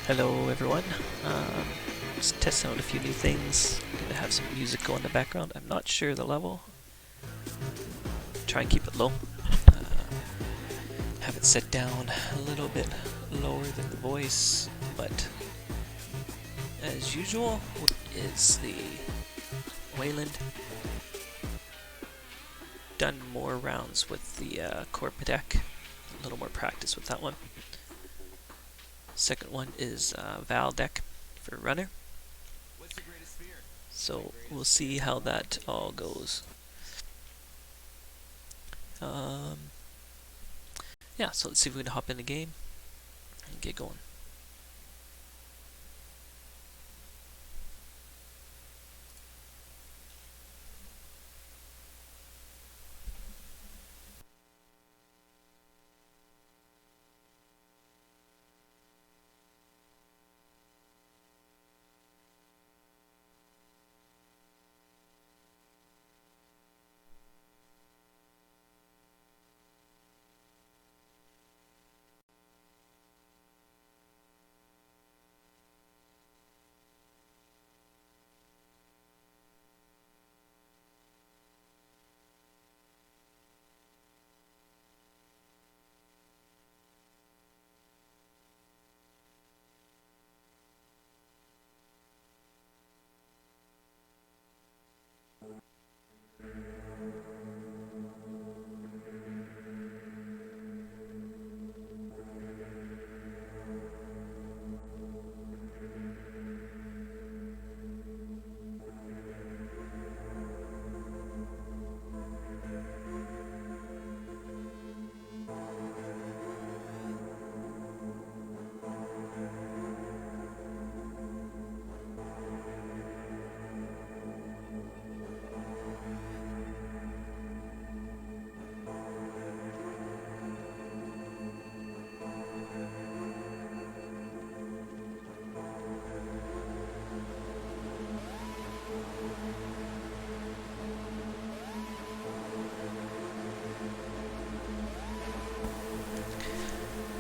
Hello everyone, just testing out a few new things. Gonna have some music go in the background. I'm not sure the level. Try and keep it low. Have it set down a little bit lower than the voice, but as usual is the Wayland. Done more rounds with the Corp deck, a little more practice with that one. Second one is Val deck for runner. So we'll see how that all goes. Yeah, so let's see if we can hop in the game and get going.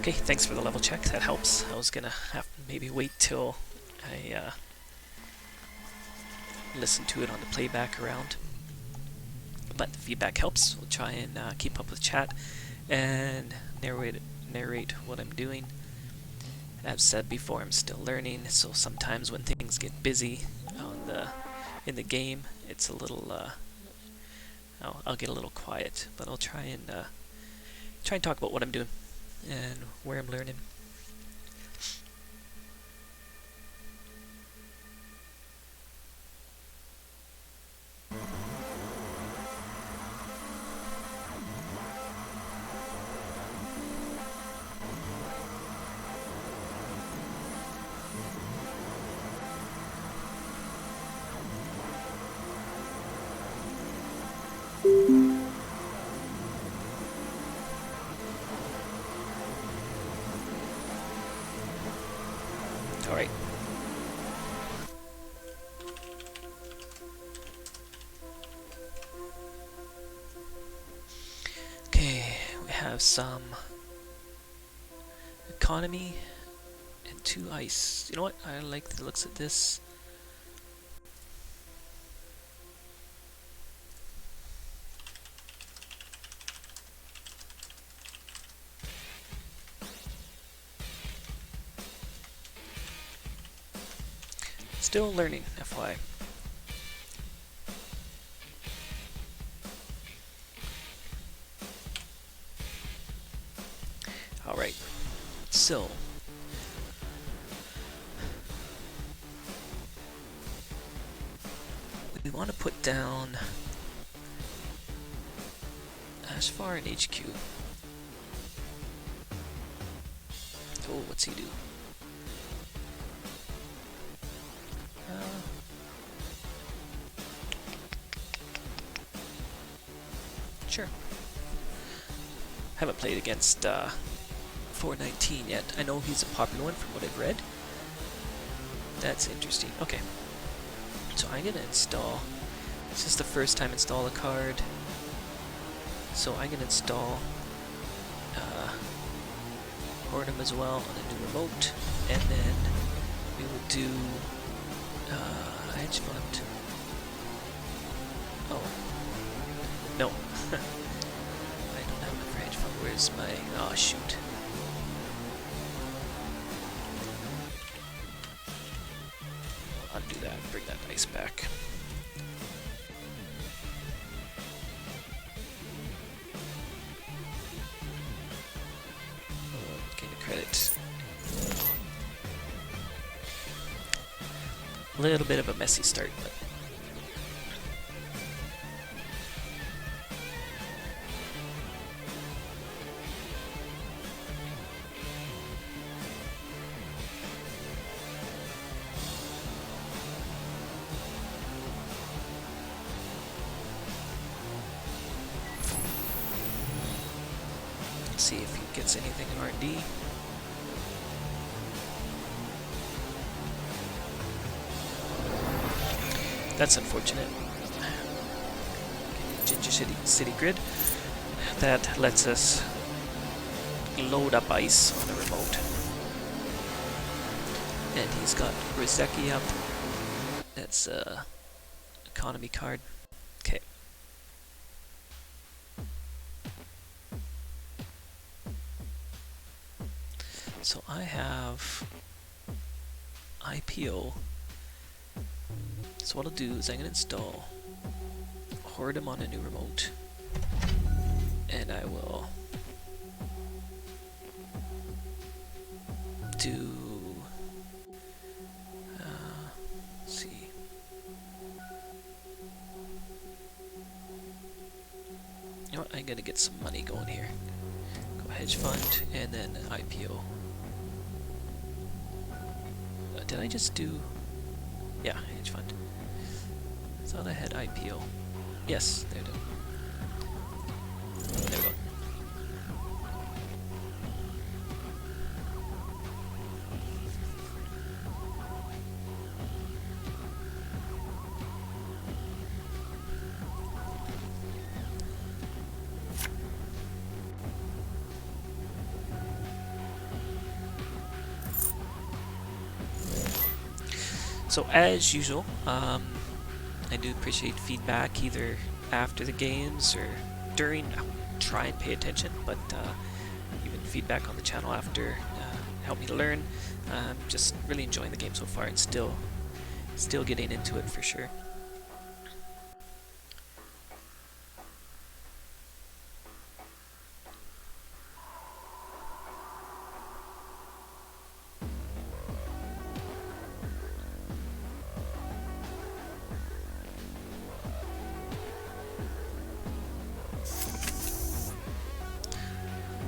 Okay, thanks for the level check, that helps. I was gonna have to maybe wait till I listen to it on the playback around. But the feedback helps. We'll try and keep up with chat and narrate what I'm doing. As said before, I'm still learning, so sometimes when things get busy in the game, it's a little I'll get a little quiet, but I'll try and talk about what I'm doing and where I'm learning. Alright. Okay, we have some economy and 2 ice. You know what? I like the looks of this. Still learning, FYI. Alright, so we want to put down as far in HQ. Oh, what's he do? Sure. Haven't played against 419 yet. I know he's a popular one from what I've read. That's interesting. Okay. So I'm gonna install. This is the first time install a card. So I'm gonna install Ornum as well on a new remote, and then we will do hedge fund. Oh. No. I don't have enough for hedge fund. Where's my... Oh, shoot. Undo that. Bring that dice back. Gain a credit. A little bit of a messy start, but... see if he gets anything in R&D. That's unfortunate. Ginger City Grid. That lets us load up ice on the remote. And he's got Rizeki up. That's economy card. Okay. So I have IPO. So what I'll do is I'm going to install Hoardem on a new remote, and I will do, let's see, you know what, I'm going to get some money going here. Go hedge fund, and then IPO. Did I just do, yeah, hedge fund. I thought I had IPO. Yes, there it is. There we go. So as usual, I do appreciate feedback either after the games or during. I'll try and pay attention, but even feedback on the channel after help me to learn. Just really enjoying the game so far, and still getting into it for sure.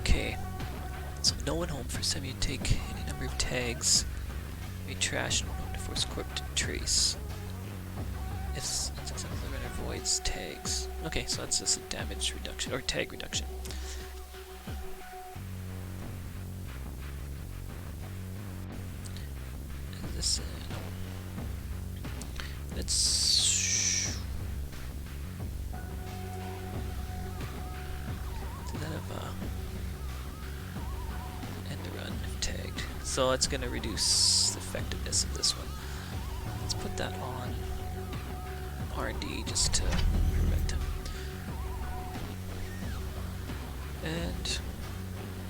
Okay, so no one home for some. You take any number of tags, may trash and known to force corp to trace. If successful, the runner avoids tags. Okay, so that's just a damage reduction or tag reduction. Is this no. Let's do that of run tagged. So it's going to reduce the effectiveness of this one. Let's put that on R&D just to prevent him. And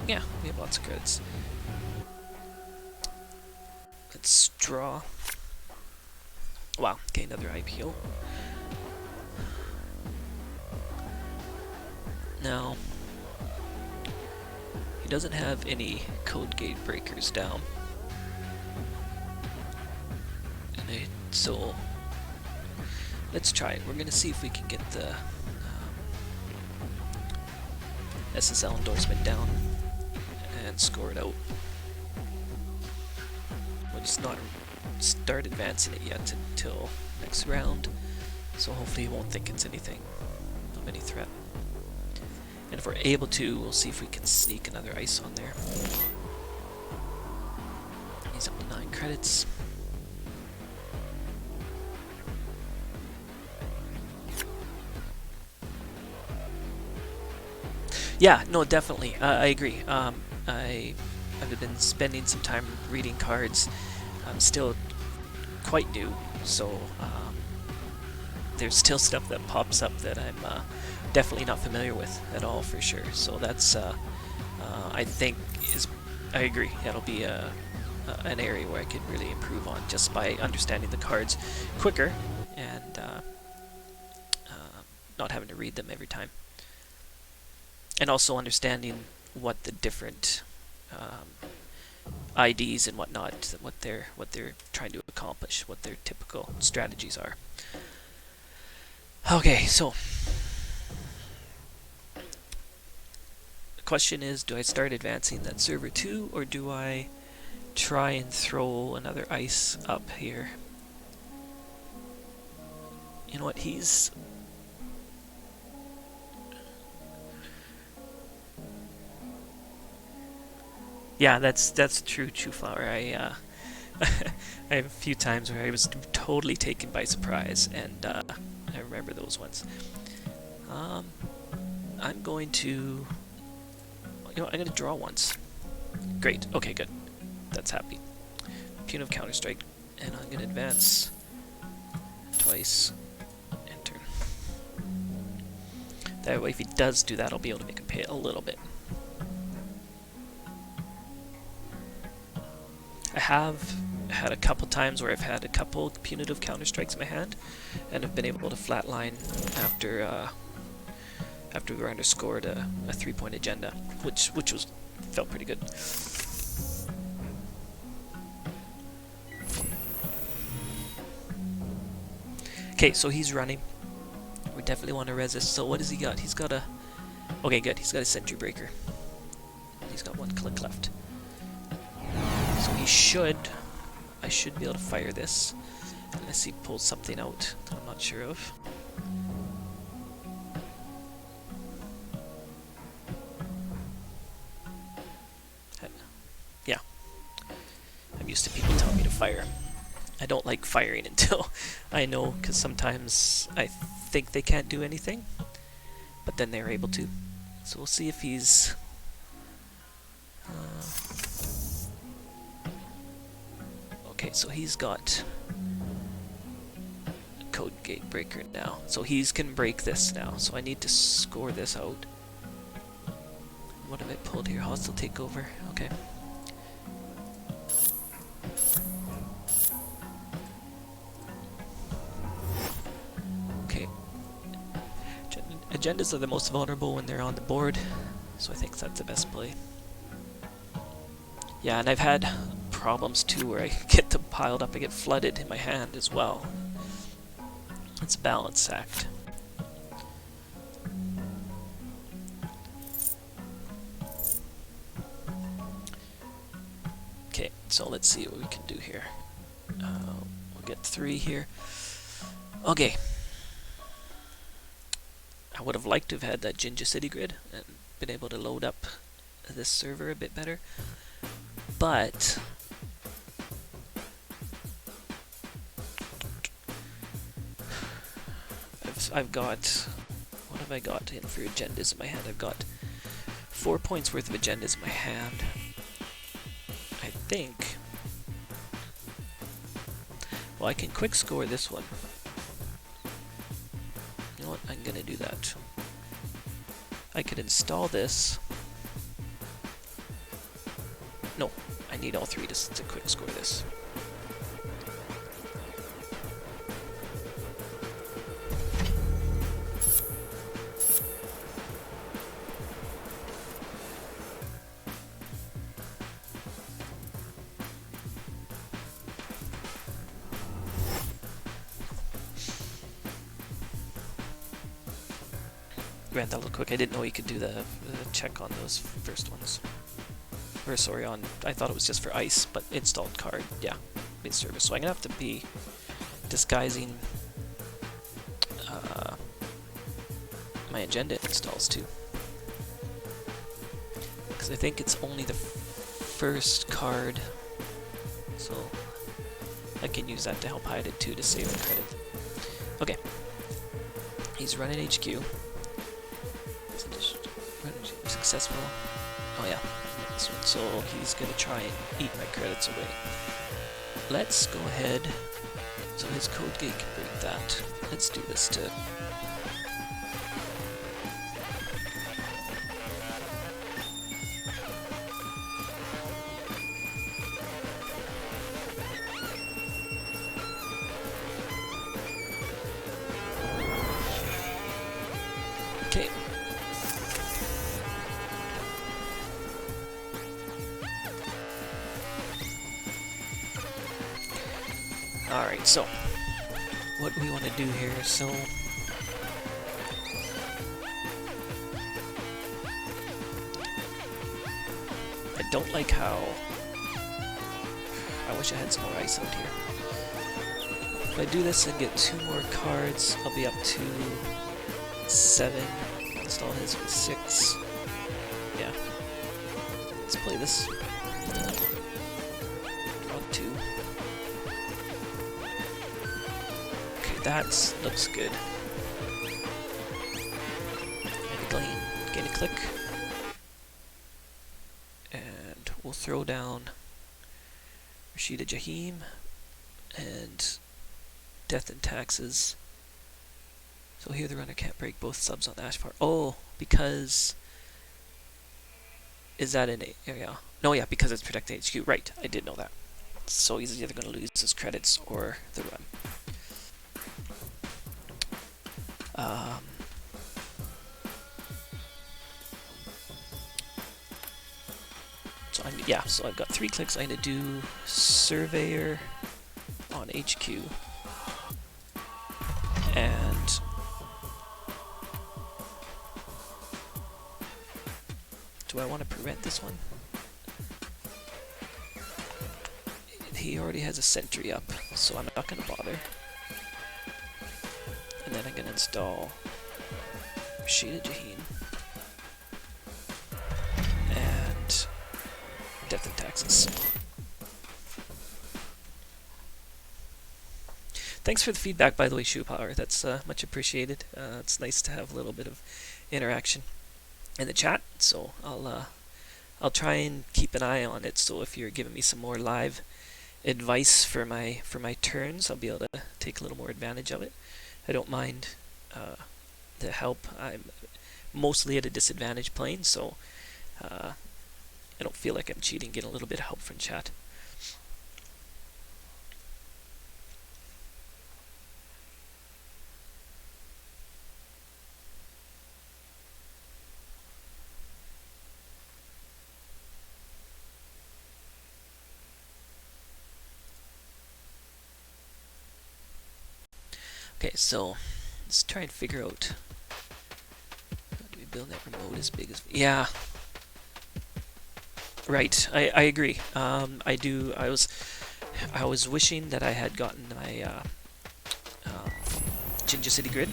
yeah, we have lots of credits. Let's draw. Wow, okay, another IPO. Now, doesn't have any code gate breakers down, and so let's try it. We're gonna see if we can get the SSL endorsement down and score it out. We'll just not start advancing it yet until next round, so hopefully he won't think it's anything of any threat. And if we're able to, we'll see if we can sneak another ice on there. He's up to 9 credits. Yeah, no, definitely. I agree. I've been spending some time reading cards. I'm still quite new, so there's still stuff that pops up that I'm definitely not familiar with at all, for sure. So that's I think I agree. It'll be an area where I could really improve on just by understanding the cards quicker and not having to read them every time, and also understanding what the different IDs and whatnot, what they're trying to accomplish, what their typical strategies are. Okay, so the question is, do I start advancing that server 2, or do I try and throw another ice up here? You know what, he's... Yeah, that's true, Flower. I I have a few times where I was totally taken by surprise, and I remember those ones. I'm going to... You know, I'm going to draw once. Great. Okay, good. That's happy. Punitive Counterstrike, and I'm going to advance twice. Enter. That way, if he does do that, I'll be able to make him pay a little bit. I have had a couple times where I've had a couple punitive counterstrikes in my hand, and have been able to flatline after we were underscored a 3-point agenda, which felt pretty good. Okay, so he's running. We definitely want to resist. So what has he got? He's got a... Okay, good. He's got a Sentry Breaker. He's got one click left. So he should... I should be able to fire this. Unless he pulls something out that I'm not sure of. Yeah. I'm used to people telling me to fire. I don't like firing until I know, because sometimes I think they can't do anything, but then they're able to. So we'll see if he's... Okay, so he's got a Code Gate Breaker now. So he's can break this now. So I need to score this out. What have I pulled here? Hostile Takeover. Okay. Okay. Agendas are the most vulnerable when they're on the board, so I think that's the best play. Yeah, and I've had problems too where I get them piled up, I get flooded in my hand as well. It's a balance act. Okay, so let's see what we can do here. We'll get 3 here. Okay. I would have liked to have had that Jinteki grid and been able to load up this server a bit better. But I've got, what have I got in for agendas in my hand? I've got 4 points worth of agendas in my hand. I think, well, I can quick score this one. You know what, I'm gonna do that. I could install this. No, I need all 3 to quick score this. Ran that real quick. I didn't know you could do the check on those first ones. Or sorry, on, I thought it was just for ice, but installed card, yeah, mid-service. So I'm gonna have to be disguising my agenda installs too, because I think it's only the first card, so I can use that to help hide it too to save the credit. Okay, he's running HQ. Successful. Oh yeah. So he's gonna try and eat my credits away. let's go ahead. So his code gate can break that. Let's do this to... Okay. Alright, so what we want to do here, so I don't like how I wish I had some more ice out here. If I do this and get 2 more cards, I'll be up to 7. Install his with 6. Yeah. Let's play this. Draw 2. That looks good. Gain a click. And we'll throw down Rashida Jahim and Death and Taxes. So here the runner can't break both subs on the Ashfar. Oh, because... Is that an area? No, yeah, because it's protecting HQ. Right, I did know that. So he's either going to lose his credits or the run. So I've got 3 clicks. I'm going to do Surveyor on HQ. And do I want to prevent this one? He already has a sentry up, so I'm not going to bother. And then I'm going to install Rashida Jaheen and Death and Taxes. Thanks for the feedback, by the way, Shoe Power. That's much appreciated. It's nice to have a little bit of interaction in the chat. So I'll try and keep an eye on it. So if you're giving me some more live advice for my turns, I'll be able to take a little more advantage of it. I don't mind the help. I'm mostly at a disadvantage playing, so I don't feel like I'm cheating. Get a little bit of help from chat. Okay, so let's try and figure out how do we build that remote as big as... Yeah. Right, I agree. I was wishing that I had gotten my Jinja City grid.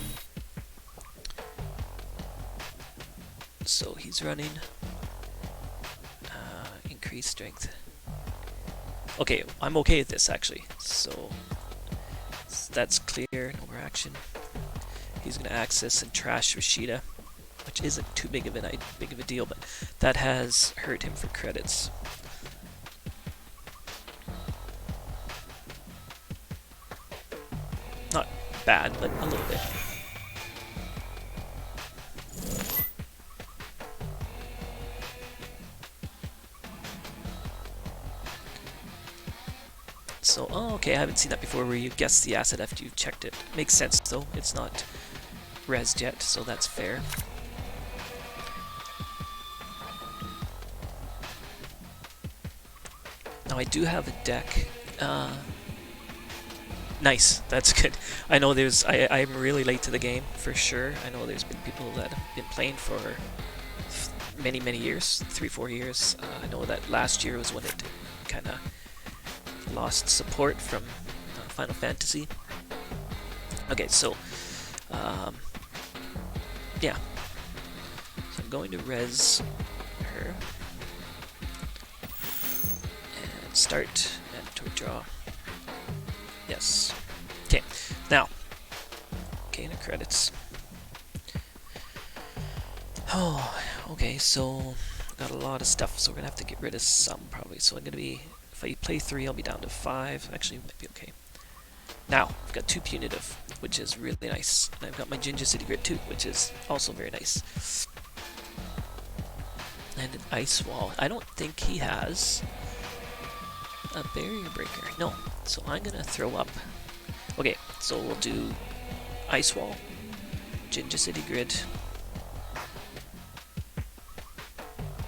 So he's running increased strength. Okay, I'm okay with this actually. So that's clear, no more action. He's going to access and trash Rashida, which isn't too big of a deal, but that has hurt him for credits. Not bad, but a little bit. So, oh, okay, I haven't seen that before where you guess the asset after you've checked it. Makes sense though, it's not rezzed yet, so that's fair. Now I do have a deck. Nice, that's good. I know I'm really late to the game, for sure. I know there's been people that have been playing for many, many years, 3-4 years. I know that last year was when it kind of lost support from Final Fantasy. Okay, so yeah. So I'm going to res her and start and draw. Yes. Okay. Now, gain of credits. Oh, okay. So got a lot of stuff. So we're gonna have to get rid of some probably. So I'm gonna be If I play 3, I'll be down to 5. Actually, it might be okay. Now, I've got 2 punitive, which is really nice. And I've got my Jinteki grid too, which is also very nice. And an ice wall. I don't think he has a barrier breaker. No. So I'm gonna throw up. Okay, so we'll do ice wall, Jinteki grid,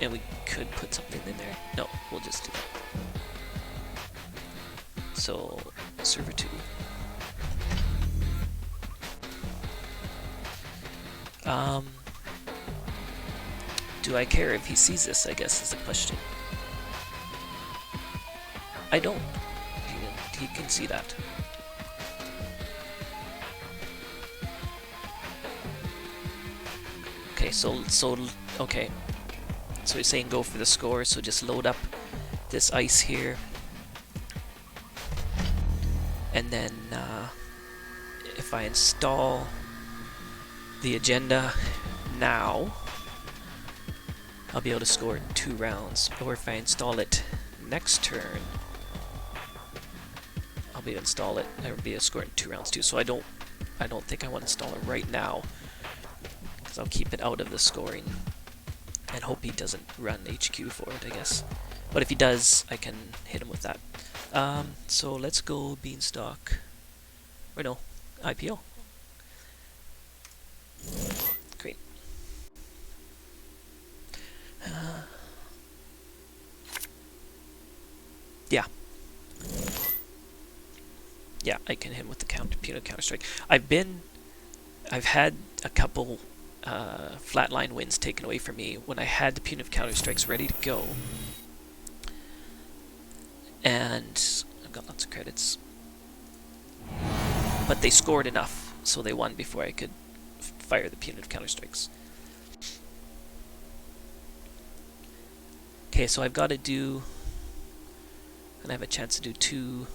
and we could put something in there. No, we'll just do that. So server 2. Do I care if he sees this, I guess, is the question. I don't. He can see that. Okay, okay. So he's saying go for the score, so just load up this ice here. And then if I install the agenda now, I'll be able to score it in 2 rounds. Or if I install it next turn, I'll be able to install it. There will be a score in 2 rounds too. So I don't think I want to install it right now, because I'll keep it out of the scoring and hope he doesn't run HQ for it, I guess. But if he does, I can hit him with that. So let's go Beanstalk. Or no, IPO. Great. Yeah. Yeah, I can hit him with the punitive counter-strike. I've had a couple flatline wins taken away from me when I had the punitive counter-strikes ready to go. And I've got lots of credits. But they scored enough, so they won before I could fire the punitive counter-strikes. Okay, so I've got to do... And I have a chance to do 2...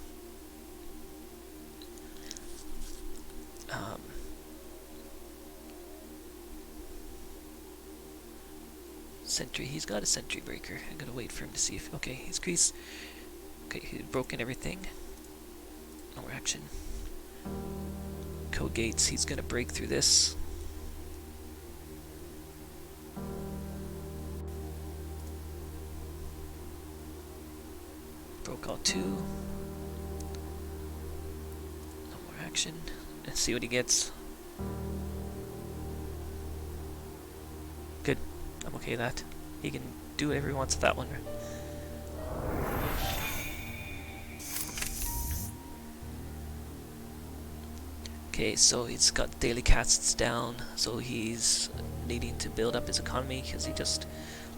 Sentry. He's got a sentry breaker. I'm gonna wait for him to see if... Okay, he's creased. Okay, he's broken everything. No more action. Code gates. He's gonna break through this. Broke all 2. No more action. Let's see what he gets. Good. I'm okay with that. He can do whatever he wants with that one. Okay, so he's got daily casts down, so he's needing to build up his economy because he just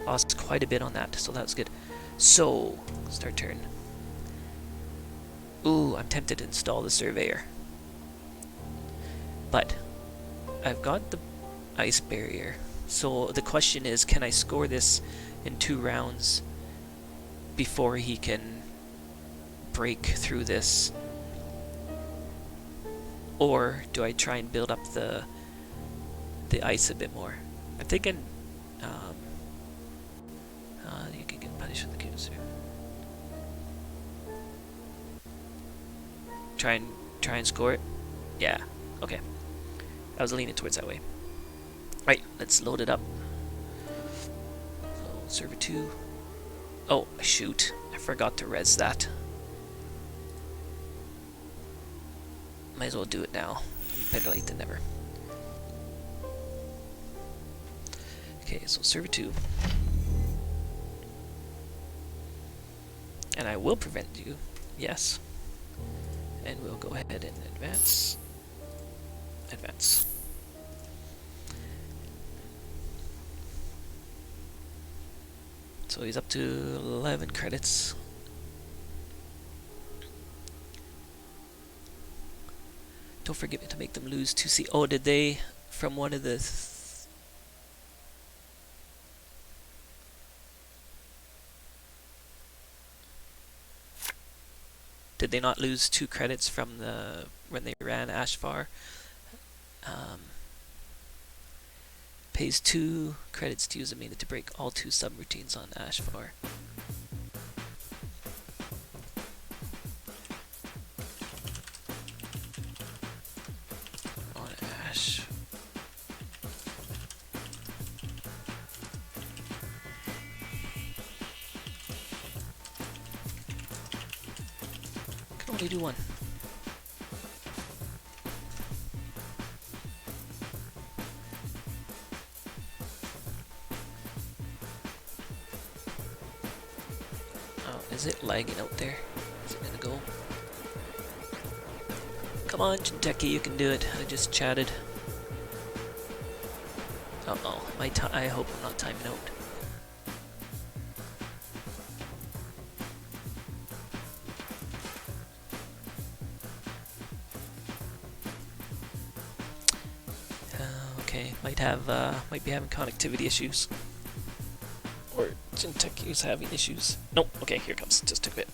lost quite a bit on that, so that's good. So, start turn. Ooh, I'm tempted to install the Surveyor. But I've got the ice barrier. So the question is, can I score this in 2 rounds before he can break through this? Or do I try and build up the ice a bit more? I'm thinking you can get punished with the cancer. Try and score it? Yeah, okay. I was leaning towards that way. Right, let's load it up. So, server 2. Oh, shoot. I forgot to res that. Might as well do it now. Better late than never. Okay, so server 2. And I will prevent you. Yes. And we'll go ahead and advance. Advance. So he's up to 11 credits. Don't forget to make them lose 2C. Oh, did they from one of the... Did they not lose 2 credits from the when they ran Ashfar? Pays 2 credits to use a mean to break all 2 subroutines on Ashfar. gosh. Can only do one. Oh, is it lagging out there? Is it gonna go? Come on, Jinteki, you can do it. I just chatted. Uh-oh, I hope I'm not timing out. Okay, might be having connectivity issues. Or Jinteki's having issues. Nope, okay, here it comes. Just took a bit.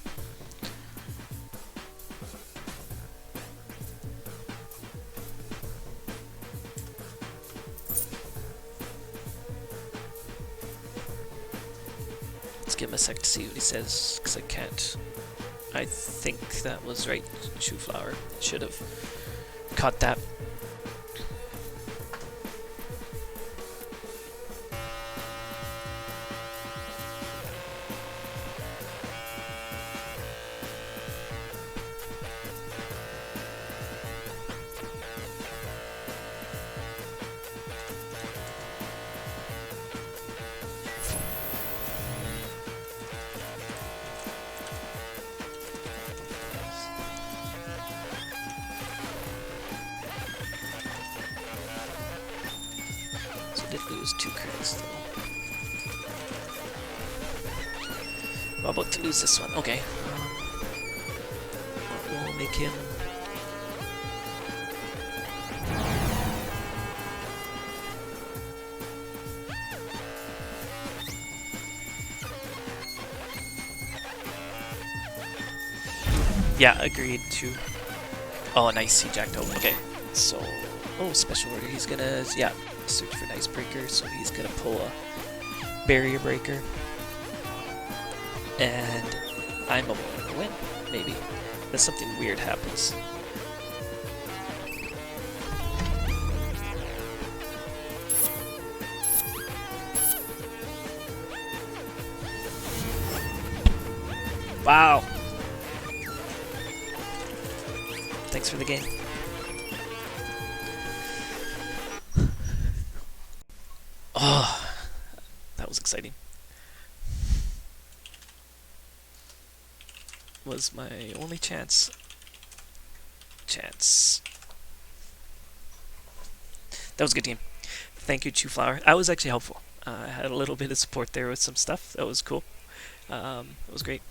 Let's give him a sec to see what he says, because I can't. I think that was right, Shoeflower. Should have caught that. Did lose 2 credits though. I'm about to lose this one. Okay. We'll make him. Yeah, agreed to. Oh, nice. He jacked out. Okay. So. Oh, special order. He's gonna. Yeah. Search for icebreaker, so he's gonna pull a barrier breaker, and I'm going to win, maybe. But something weird happens. Wow! Thanks for the game. Oh, that was exciting. Was my only chance. That was a good game. Thank you, Chewflower. I was actually helpful. I had a little bit of support there with some stuff. That was cool. It was great.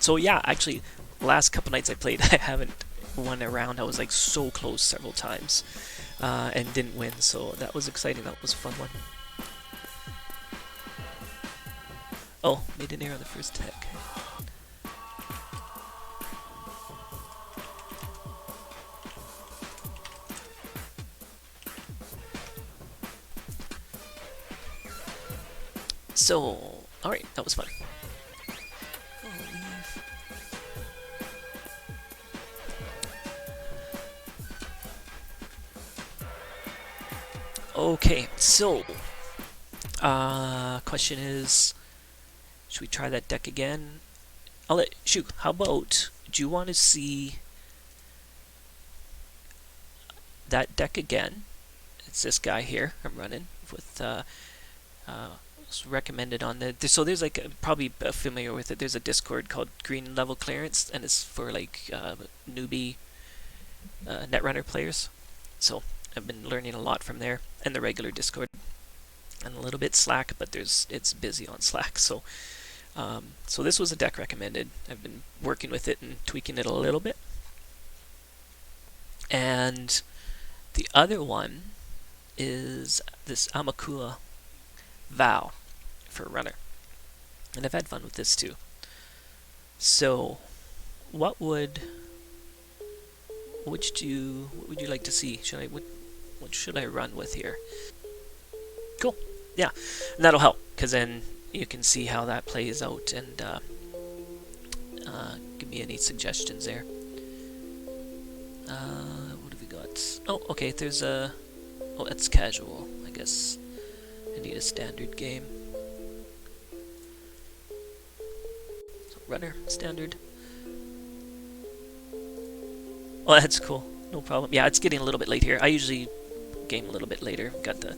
So yeah, actually, last couple nights I played, I haven't won a round. I was like so close several times. And didn't win, so that was exciting. That was a fun one. Oh, made an error on the first tech. So, alright, that was fun. Okay, so question is, should we try that deck again? Shoot, how about, do you want to see that deck again? It's this guy here I'm running with, it's recommended on so there's like, probably familiar with it, there's a Discord called Green Level Clearance, and it's for like newbie Netrunner players. So I've been learning a lot from there, and the regular Discord, and a little bit Slack, but it's busy on Slack. So so this was a deck recommended. I've been working with it and tweaking it a little bit. And the other one is this Amakua Vow for Runner, and I've had fun with this too. So what would you like to see? What should I run with here? Cool. Yeah, and that'll help, because then you can see how that plays out, and give me any suggestions there. What have we got? Oh, okay, there's a... Oh, that's casual. I guess I need a standard game. So, runner, standard. Oh, that's cool. No problem. Yeah, it's getting a little bit late here. I usually game a little bit later. Got the...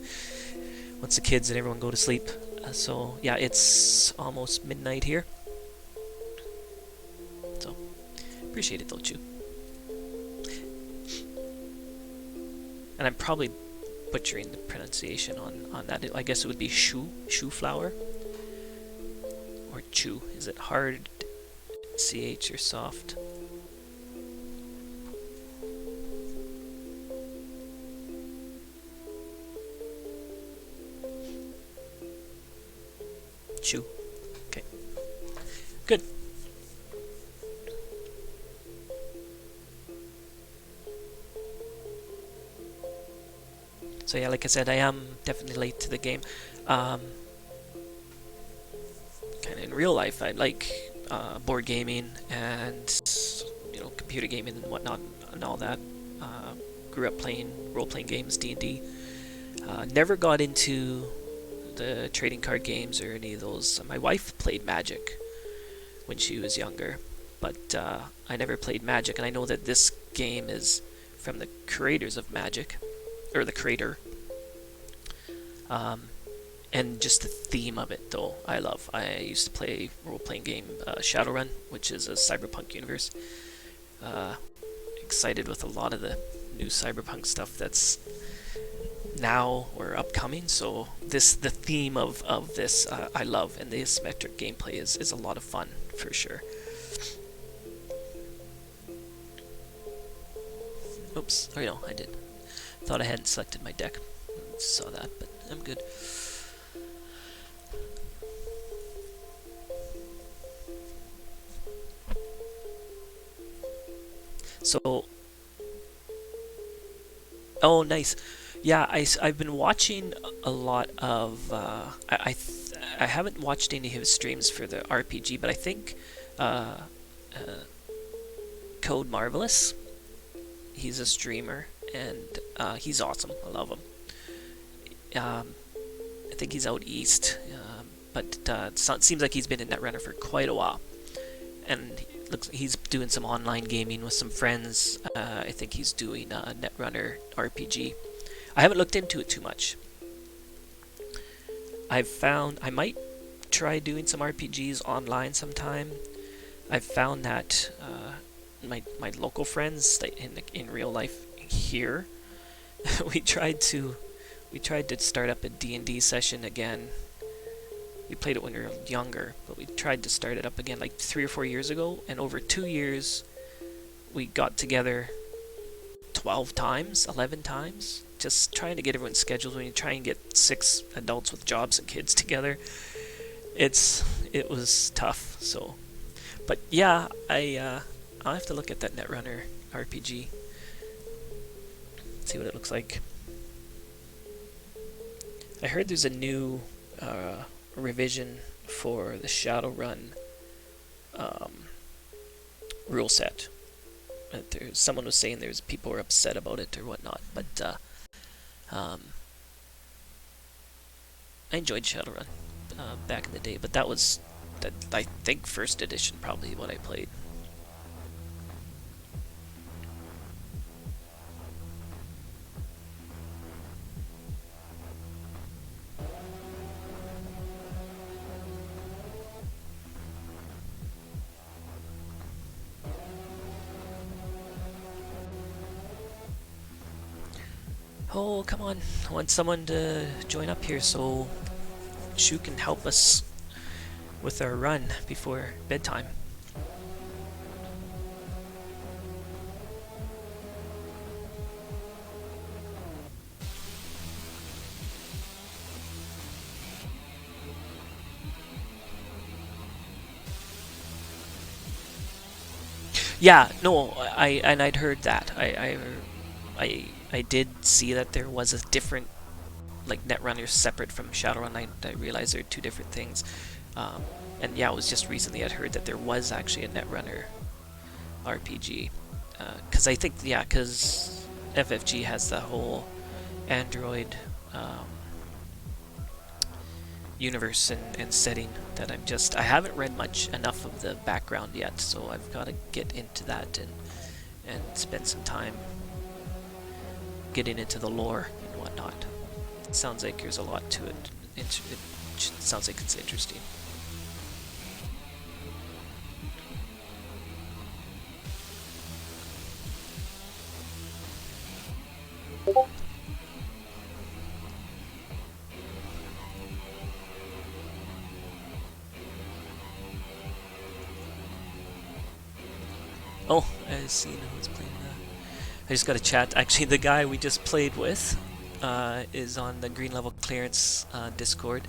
Once the kids and everyone go to sleep. So, yeah, it's almost midnight here. So, appreciate it, don't you? And I'm probably butchering the pronunciation on that. I guess it would be shoe flower, or chew. Is it hard ch or soft? Chew. Okay. Good. So yeah, like I said, I am definitely late to the game. Kind of in real life, I like board gaming and computer gaming and whatnot and all that. Grew up playing role-playing games, D&D. Never got into the trading card games or any of those. My wife played Magic when she was younger, but I never played Magic, and I know that this game is from the creators of Magic, or the creator. And just the theme of it, though, I love. I used to play role-playing game Shadowrun, which is a cyberpunk universe. Excited with a lot of the new cyberpunk stuff that's now or upcoming. So the theme of this I love, and the asymmetric gameplay is a lot of fun for sure. Oops, oh no, I did. Thought I hadn't selected my deck. Saw that, but I'm good. So, oh nice. Yeah, I've been watching a lot of I haven't watched any of his streams for the RPG, but I think uh, Code Marvelous, he's a streamer, and he's awesome. I love him. I think he's out east, but it seems like he's been in Netrunner for quite a while, and he's doing some online gaming with some friends. I think he's doing a Netrunner RPG. I haven't looked into it too much. I've found I might try doing some RPGs online sometime. I've found that my local friends in real life here, we tried to start up a D&D session again. We played it when we were younger, but we tried to start it up again like 3 or 4 years ago, and over 2 years we got together 12 times, 11 times, just trying to get everyone's schedules. When you try and get 6 adults with jobs and kids together, it was tough. So, but yeah, I'll have to look at that Netrunner RPG, see what it looks like. I heard there's a new revision for the Shadowrun rule set. Someone was saying there's people were upset about it or whatnot, but I enjoyed Shadowrun back in the day, but that was I think first edition probably what I played. Oh, come on. I want someone to join up here so Shu can help us with our run before bedtime. Yeah, no, I'd heard that. I did see that there was a different, like, Netrunner separate from Shadowrun. I realized they're two different things. And yeah, it was just recently I'd heard that there was actually a Netrunner RPG. Because I think, yeah, because FFG has the whole Android universe and setting that I haven't read enough of the background yet, so I've got to get into that and spend some time getting into the lore and whatnot. It sounds like there's a lot to it. It sounds like it's interesting. Oh, I seen who's playing that. I just got a chat. Actually, the guy we just played with is on the green level clearance Discord.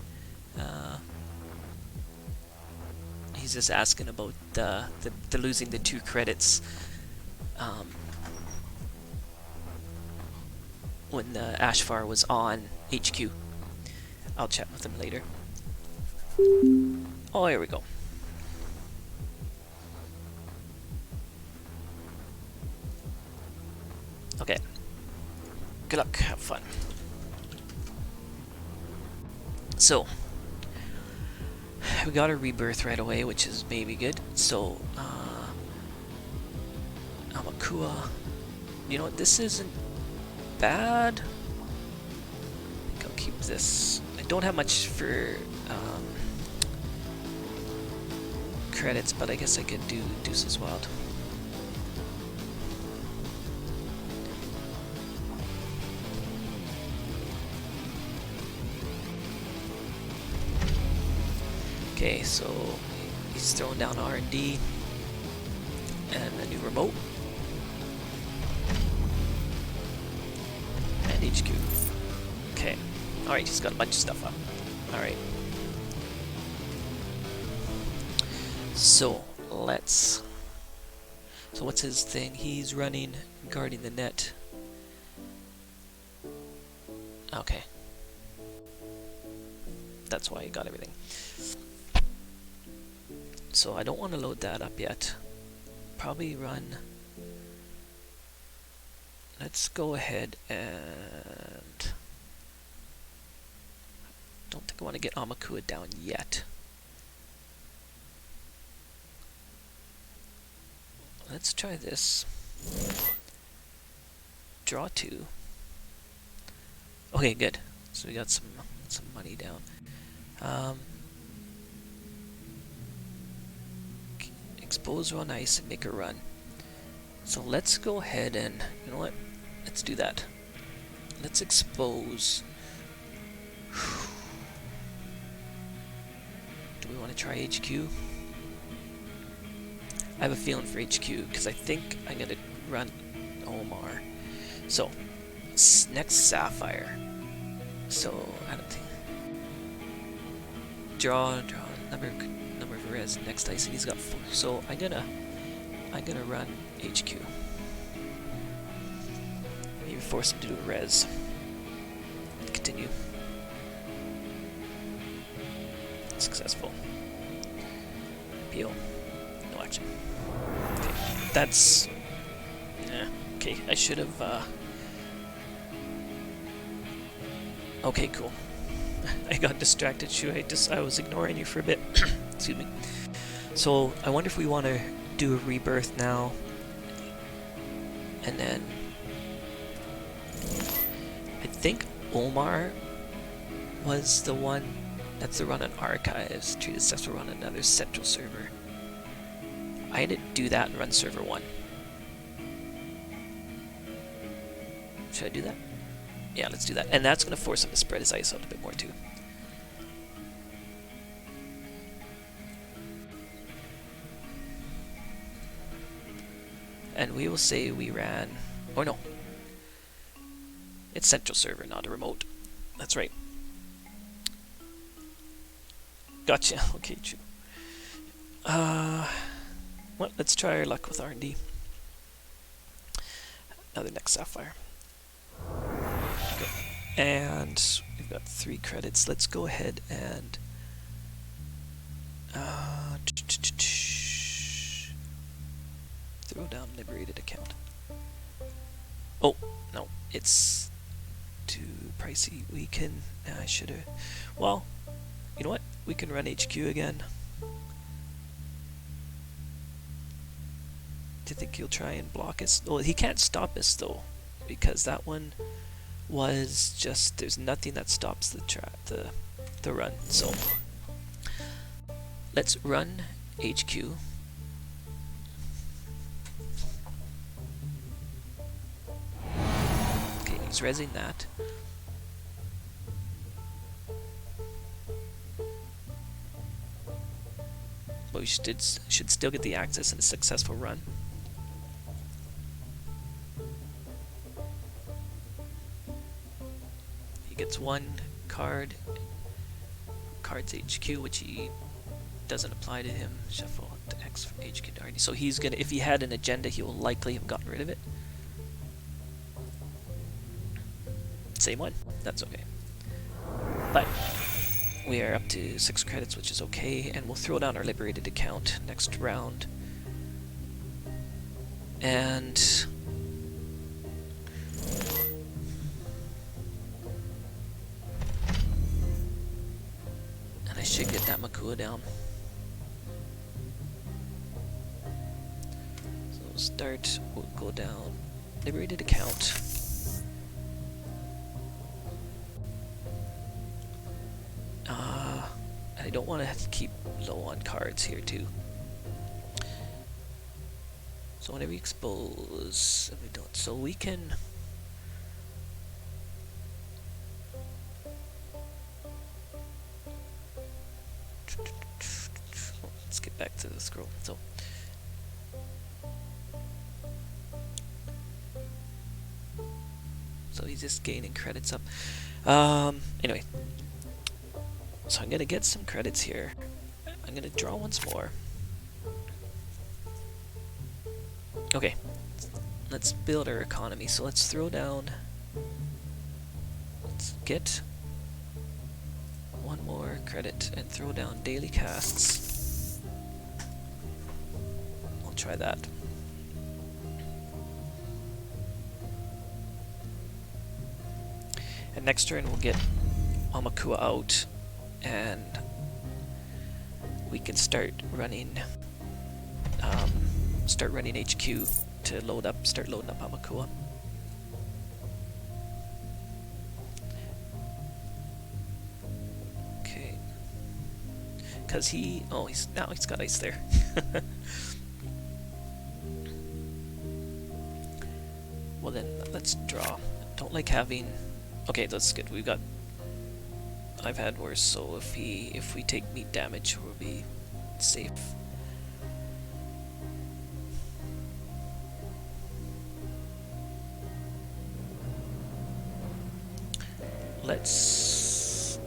He's just asking about the losing the 2 credits when the Ashfar was on HQ. I'll chat with him later. Oh, here we go. Okay. Good luck. Have fun. So, we got a rebirth right away, which is maybe good. So, Amakua. You know what? This isn't bad. I think I'll keep this. I don't have much for credits, but I guess I could do Deuce's Wild. Okay, so he's throwing down R&D and a new remote and HQ. Okay, alright, he's got a bunch of stuff up. Alright. So, so what's his thing? He's running guarding the net. Okay. That's why he got everything. So I don't want to load that up yet. Probably run. Let's go ahead and don't think I want to get Amakua down yet. Let's try this. Draw 2. Okay, good. So we got some money down. Expose on ice and make a run. So let's go ahead and, you know what? Let's do that. Let's expose. Do we want to try HQ? I have a feeling for HQ because I think I'm going to run Omar. So, next Sapphire. So, I don't think. Draw number of res. Next ice, and he's got 4. So I'm gonna run HQ. Maybe force him to do a res. Continue. Successful. PO. No action. Okay, that's. Okay, I should have. Okay, cool. I got distracted, Shu. I was ignoring you for a bit. Excuse me. So I wonder if we want to do a rebirth now, and then I think Omar was the one that's the run on archives. Treated steps to run another central server. I had to do that and run server 1. Should I do that? Yeah, let's do that. And that's going to force him to spread his ice out a bit more too. And we will say we ran, or no, it's central server, not a remote. That's right. Gotcha. Okay, true. Well, let's try our luck with R&D. Another next Sapphire. Go. And we've got 3 credits. Let's go ahead and throw down liberated account. Oh, no. it's too pricey. We can, I should have, well, you know what? We can run HQ again. Do you think he'll try and block us? Well, he can't stop us though, because that one was just, there's nothing that stops the run. So let's run HQ. Okay, he's rezzing that. But we should still get the access in a successful run. He gets one card, cards HQ, which he doesn't apply to him. Shuffle to X from HQ to RD. So he's gonna, if he had an agenda, he will likely have gotten rid of it. Same one, that's okay. But we are up to 6 credits, which is okay, and we'll throw down our liberated account next round. And I should get that Makua down. So we'll start, we'll go down, liberated account. I don't want to keep low on cards here too. So whenever you expose, we don't. So we can. Let's get back to the scroll. So he's just gaining credits up. Anyway. So I'm gonna get some credits here. I'm gonna draw once more. Okay, let's build our economy. So let's throw down. Let's get one more credit and throw down daily casks. I'll try that. And next turn we'll get Amakua out. And we can start running HQ to start loading up Amakua. Okay. Cause he's got ice there. Well then, let's draw. Don't like having, okay, that's good. We've got, I've had worse, so if we take meat damage, we'll be safe. Let's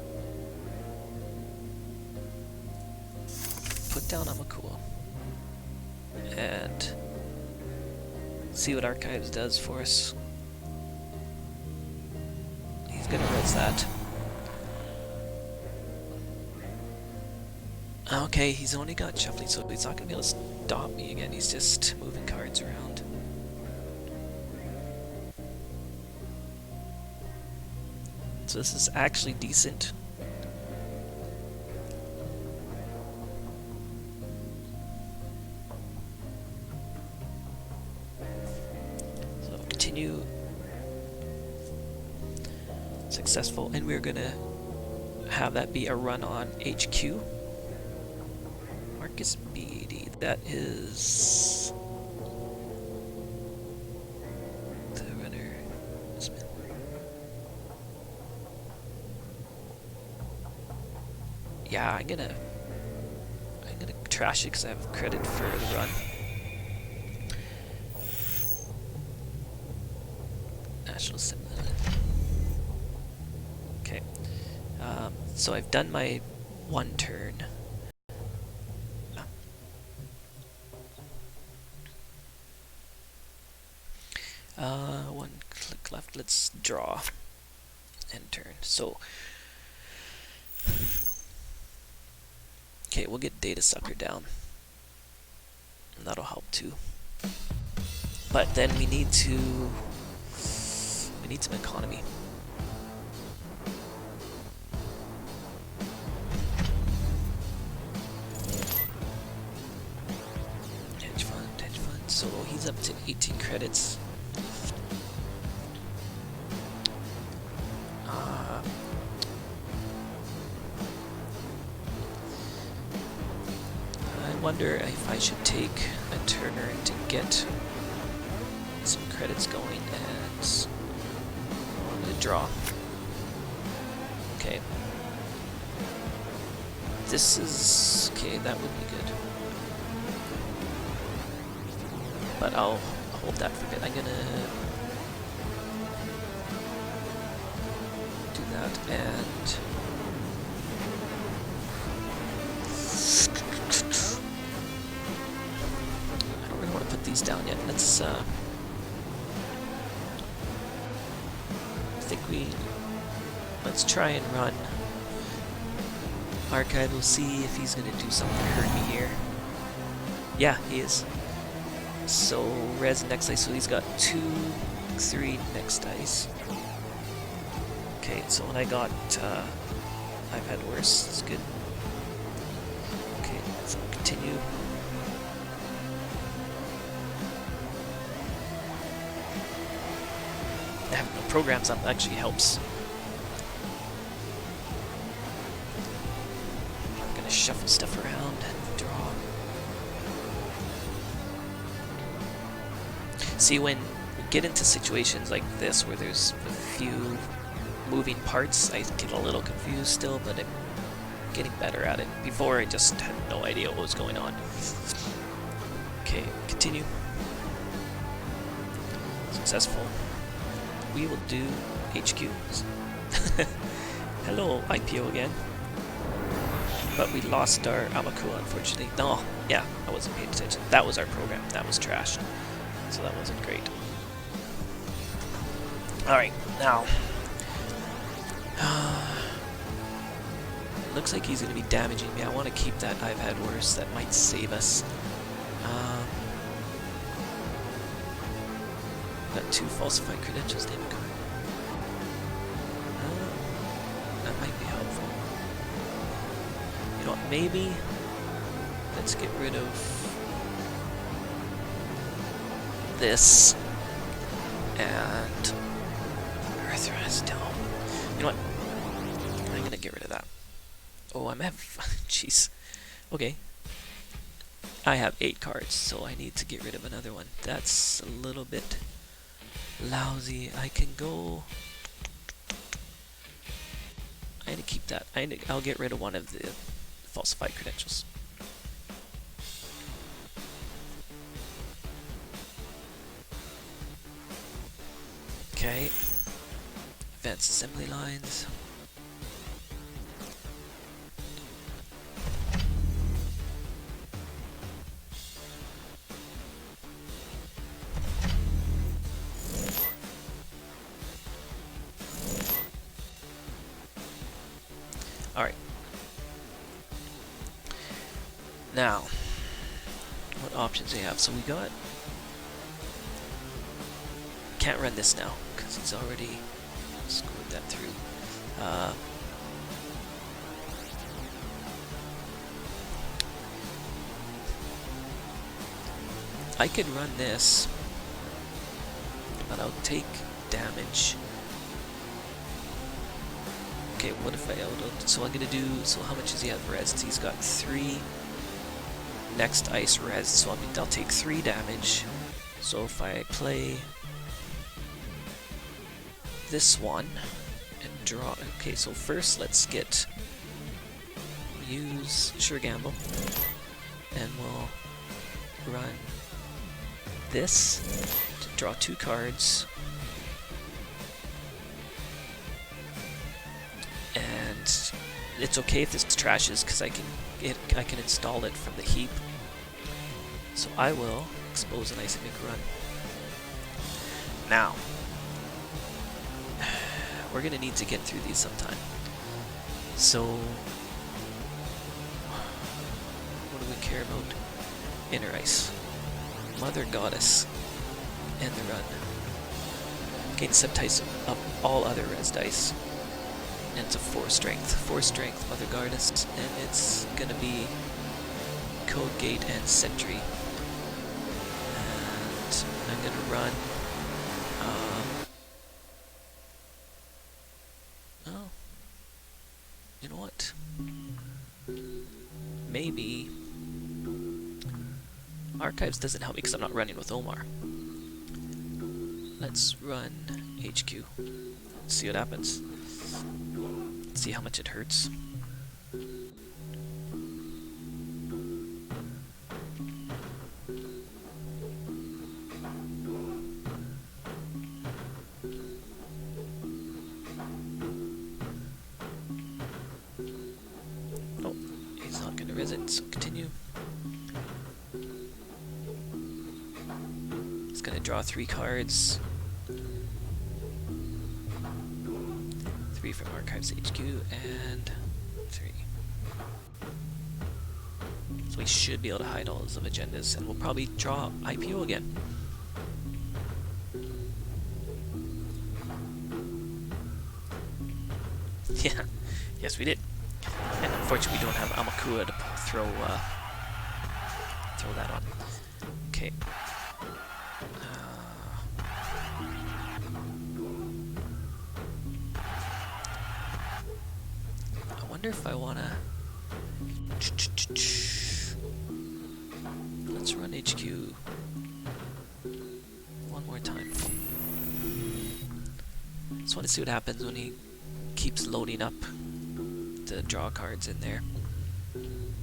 put down Amakua and see what Archives does for us. He's gonna res that. Okay, he's only got shuffling, so he's not gonna be able to stop me again. He's just moving cards around. So this is actually decent. So continue. Successful, and we're gonna have that be a run on HQ. Marcus Beatty, that is the runner. Yeah, I'm gonna trash it because I have credit for the run. National Assembly. Okay, so I've done my one turn. One click left. Let's draw and turn. So, okay, we'll get Data Sucker down. And that'll help too. But then we need to We need some economy. Hedge fund, hedge fund. So he's up to 18 credits. I wonder if I should take a Turner to get some credits going, and I'm gonna draw. Okay. This is okay, that would be good. But I'll hold that for a bit. I'm gonna do that, and I don't really want to put these down yet. Let's let's try and run Archive. We'll see if he's gonna do something to hurt me here. Yeah, he is. So res and next dice, so he's got 2, 3 next dice. Okay, so when I got I've had worse, it's good. Okay, so continue. Having no programs up actually helps. I'm gonna shuffle stuff around and draw. See, when we get into situations like this where there's a few moving parts, I get a little confused still, but I'm getting better at it. Before, I just had no idea what was going on. Okay, continue. Successful. We will do HQ. Hello, IPO again. But we lost our Amakua, unfortunately. No, yeah, I wasn't paying attention. That was our program. That was trash. So that wasn't great. Alright, now. Looks like he's going to be damaging me. I want to keep that I've had worse. That might save us. Got 2 falsified credentials, name card. That might be helpful. You know what, maybe let's get rid of this and Earthrest. You know what? I'm gonna get rid of that. Oh, I'm have jeez. Okay. I have 8 cards, so I need to get rid of another one. That's a little bit lousy. I can go. I need to keep that. I'll get rid of one of the falsified credentials. Okay. Advanced assembly lines. Alright. Now, what options do we have? So we got... Can't run this now, because he's already scored that through. I could run this, but I'll take damage. Okay, what if so I'm gonna do, so how much does he have res? He's got 3 next ice res, so I'll take 3 damage. So if I play this one and draw, okay, so first let's use Sure Gamble, and we'll run this to draw 2 cards. And it's okay if this trashes, because I can install it from the heap. So I will expose an ice and make a run. Now, we're gonna need to get through these sometime. So, what do we care about? Inner ice, Mother Goddess, and the run. Gain sub dice of all other res dice. And it's a 4 strength. 4 strength Mother Goddess, and it's gonna be Code Gate and Sentry. And I'm gonna run. Oh, you know what? Maybe Archives doesn't help me because I'm not running with Omar. Let's run HQ. See what happens. See how much it hurts. Oh, he's not going to res it, so continue. He's going to draw 3 cards. 3 from Archives HQ, and 3. So we should be able to hide all those of agendas, and we'll probably draw IPO again. Yeah, yes we did. And unfortunately we don't have Amakua to throw that on. Okay. I wonder if I wanna... Let's run HQ one more time. Just want to see what happens when he keeps loading up the draw cards in there. And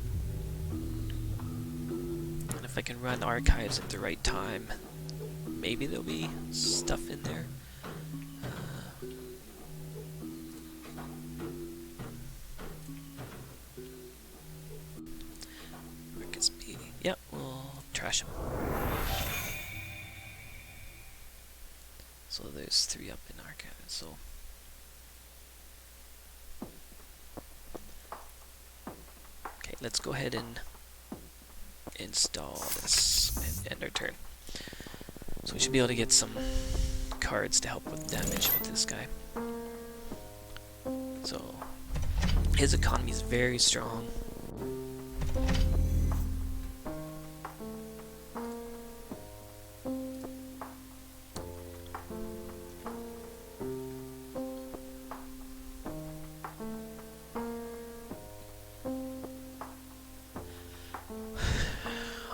if I can run Archives at the right time, maybe there'll be stuff in there. Marcus B. Yep, we'll trash him. So there's 3 up in Archives, so... Okay, let's go ahead and install this and end our turn. So we should be able to get some cards to help with damage with this guy. So his economy is very strong.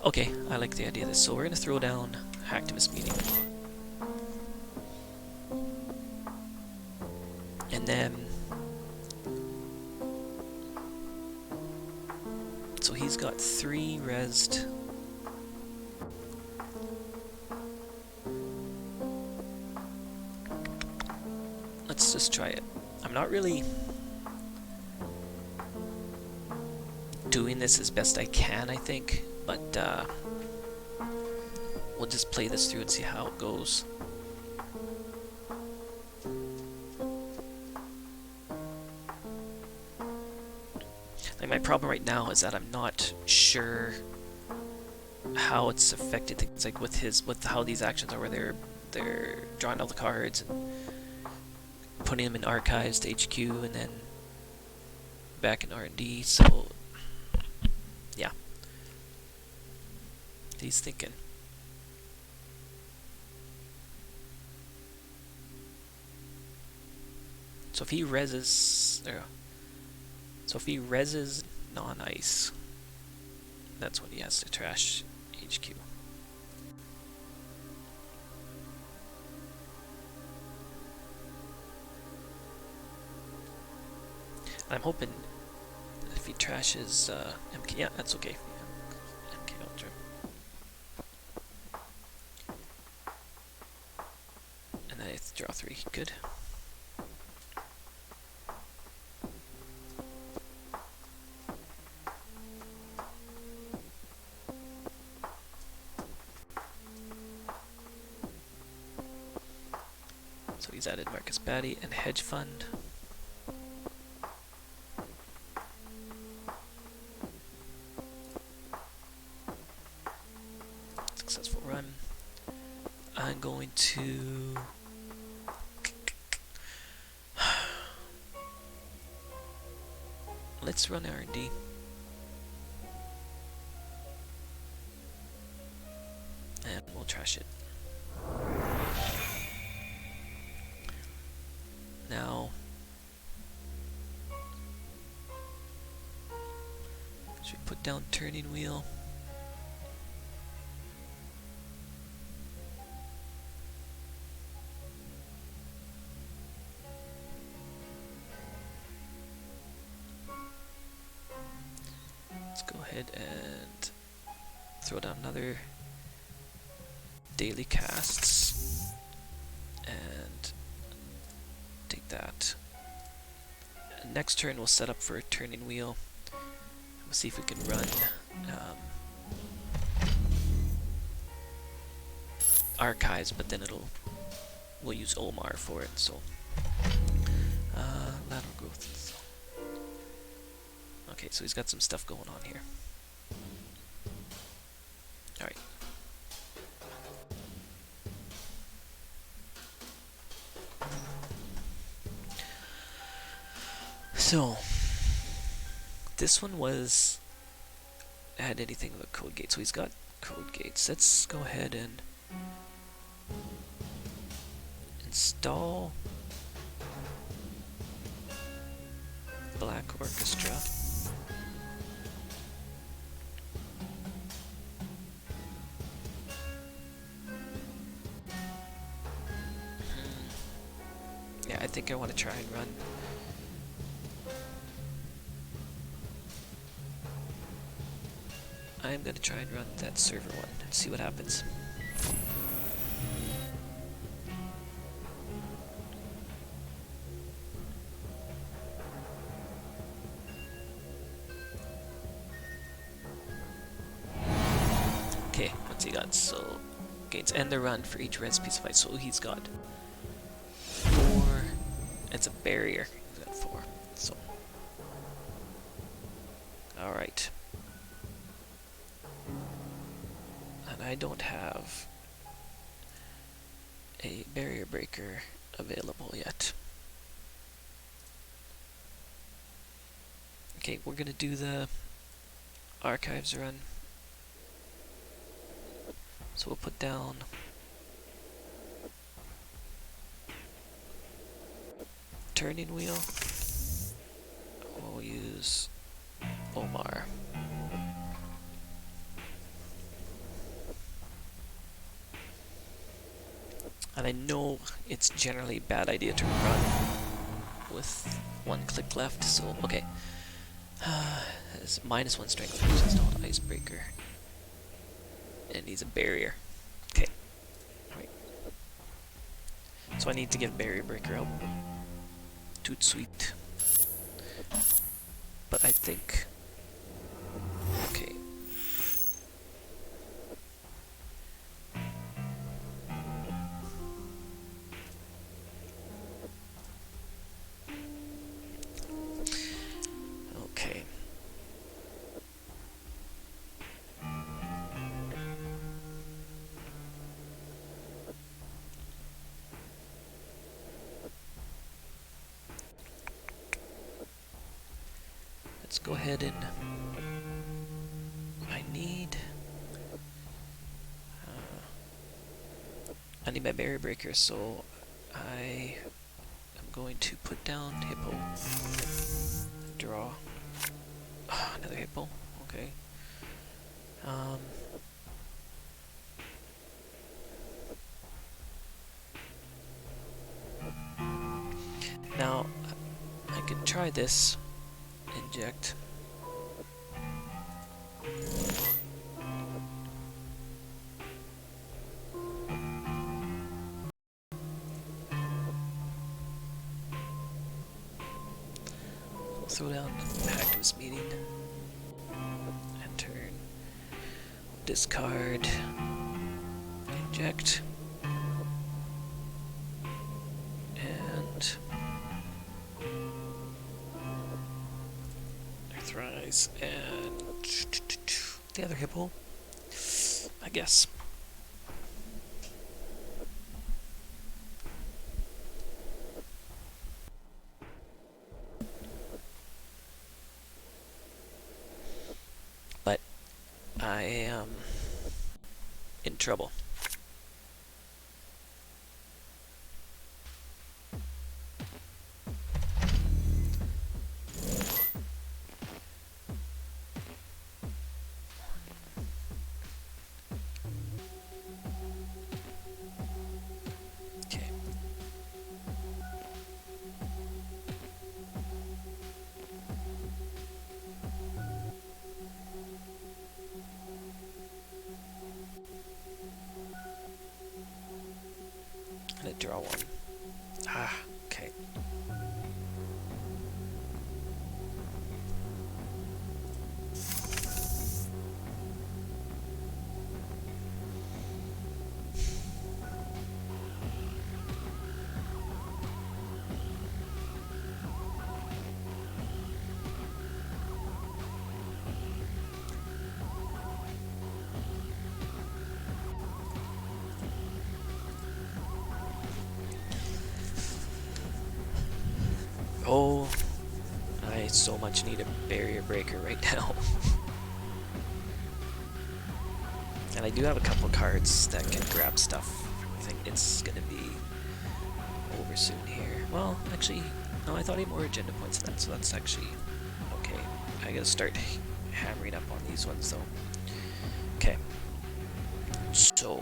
Okay, I like the idea of this. So we're going to throw down Hacktivist Meeting. And then... So he's got 3 resed. Let's just try it. I'm not really doing this as best I can, I think. But we'll just play this through and see how it goes. Like, my problem right now is that I'm not sure how it's affected things, like with how these actions are, where they're drawing all the cards and putting them in Archives to HQ and then back in R&D. So yeah. He's thinking. So if he reses, non-ice, that's when he has to trash HQ. I'm hoping if he trashes MK, yeah, that's okay. MK Ultra. And then I have to draw 3. Good. So he's added Marcus Batty and Hedge Fund. Successful run. I'm going to let's run R&D. And we'll trash it. Now, should we put down turning wheel? Let's go ahead and throw down another daily casts and take that. And next turn we'll set up for a turning wheel. We'll see if we can run archives, but then we'll use Omar for it. So lateral growth. Okay, so he's got some stuff going on here. All right. So this one had anything of a code gate, so he's got code gates. Let's go ahead and install Black Orchestra. Yeah, I think I want to try and run I'm going to try and run that server one and see what happens. Okay, what's he got? So, gains and the run for each red specified. So he's got 4. It's a barrier. He's got 4. So, alright. And I don't have a barrier breaker available yet. Okay, we're gonna do the archives run. So we'll put down turning wheel. We'll use Omar. And I know it's generally a bad idea to run with 1 click left, so okay. It's -1 strength, which is not an icebreaker. And it needs a barrier. Okay. Alright. So I need to get barrier breaker out. Toot sweet. But I think... Okay. Okay. Let's go ahead and I need my barrier breaker, so I am going to put down hippo. Draw. Another hippo. Okay. Now I can try this. Inject. We'll throw down activist meeting and turn. Discard. Inject. And Earthrise and the other hippo, I guess. trouble. Okay. I'm gonna draw one. Ah, okay. Oh, I so much need a barrier breaker right now. And I do have a couple cards that can grab stuff. I think it's gonna be over soon here. Well, actually, no, I thought I had more agenda points than that, so that's actually okay. I gotta start hammering up on these ones though. Okay. So,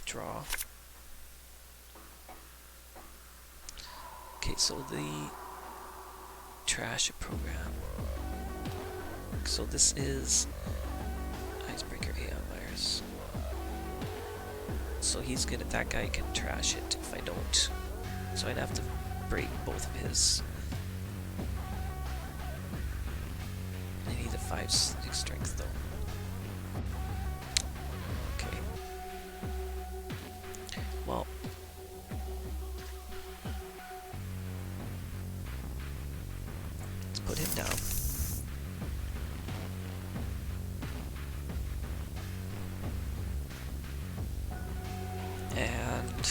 draw. Okay, so the trash program. So this is icebreaker AI virus. So he's gonna, that guy can trash it if I don't. So I'd have to break both of his. I need a 5-6 strength though. Okay. Well. Let's put him down. And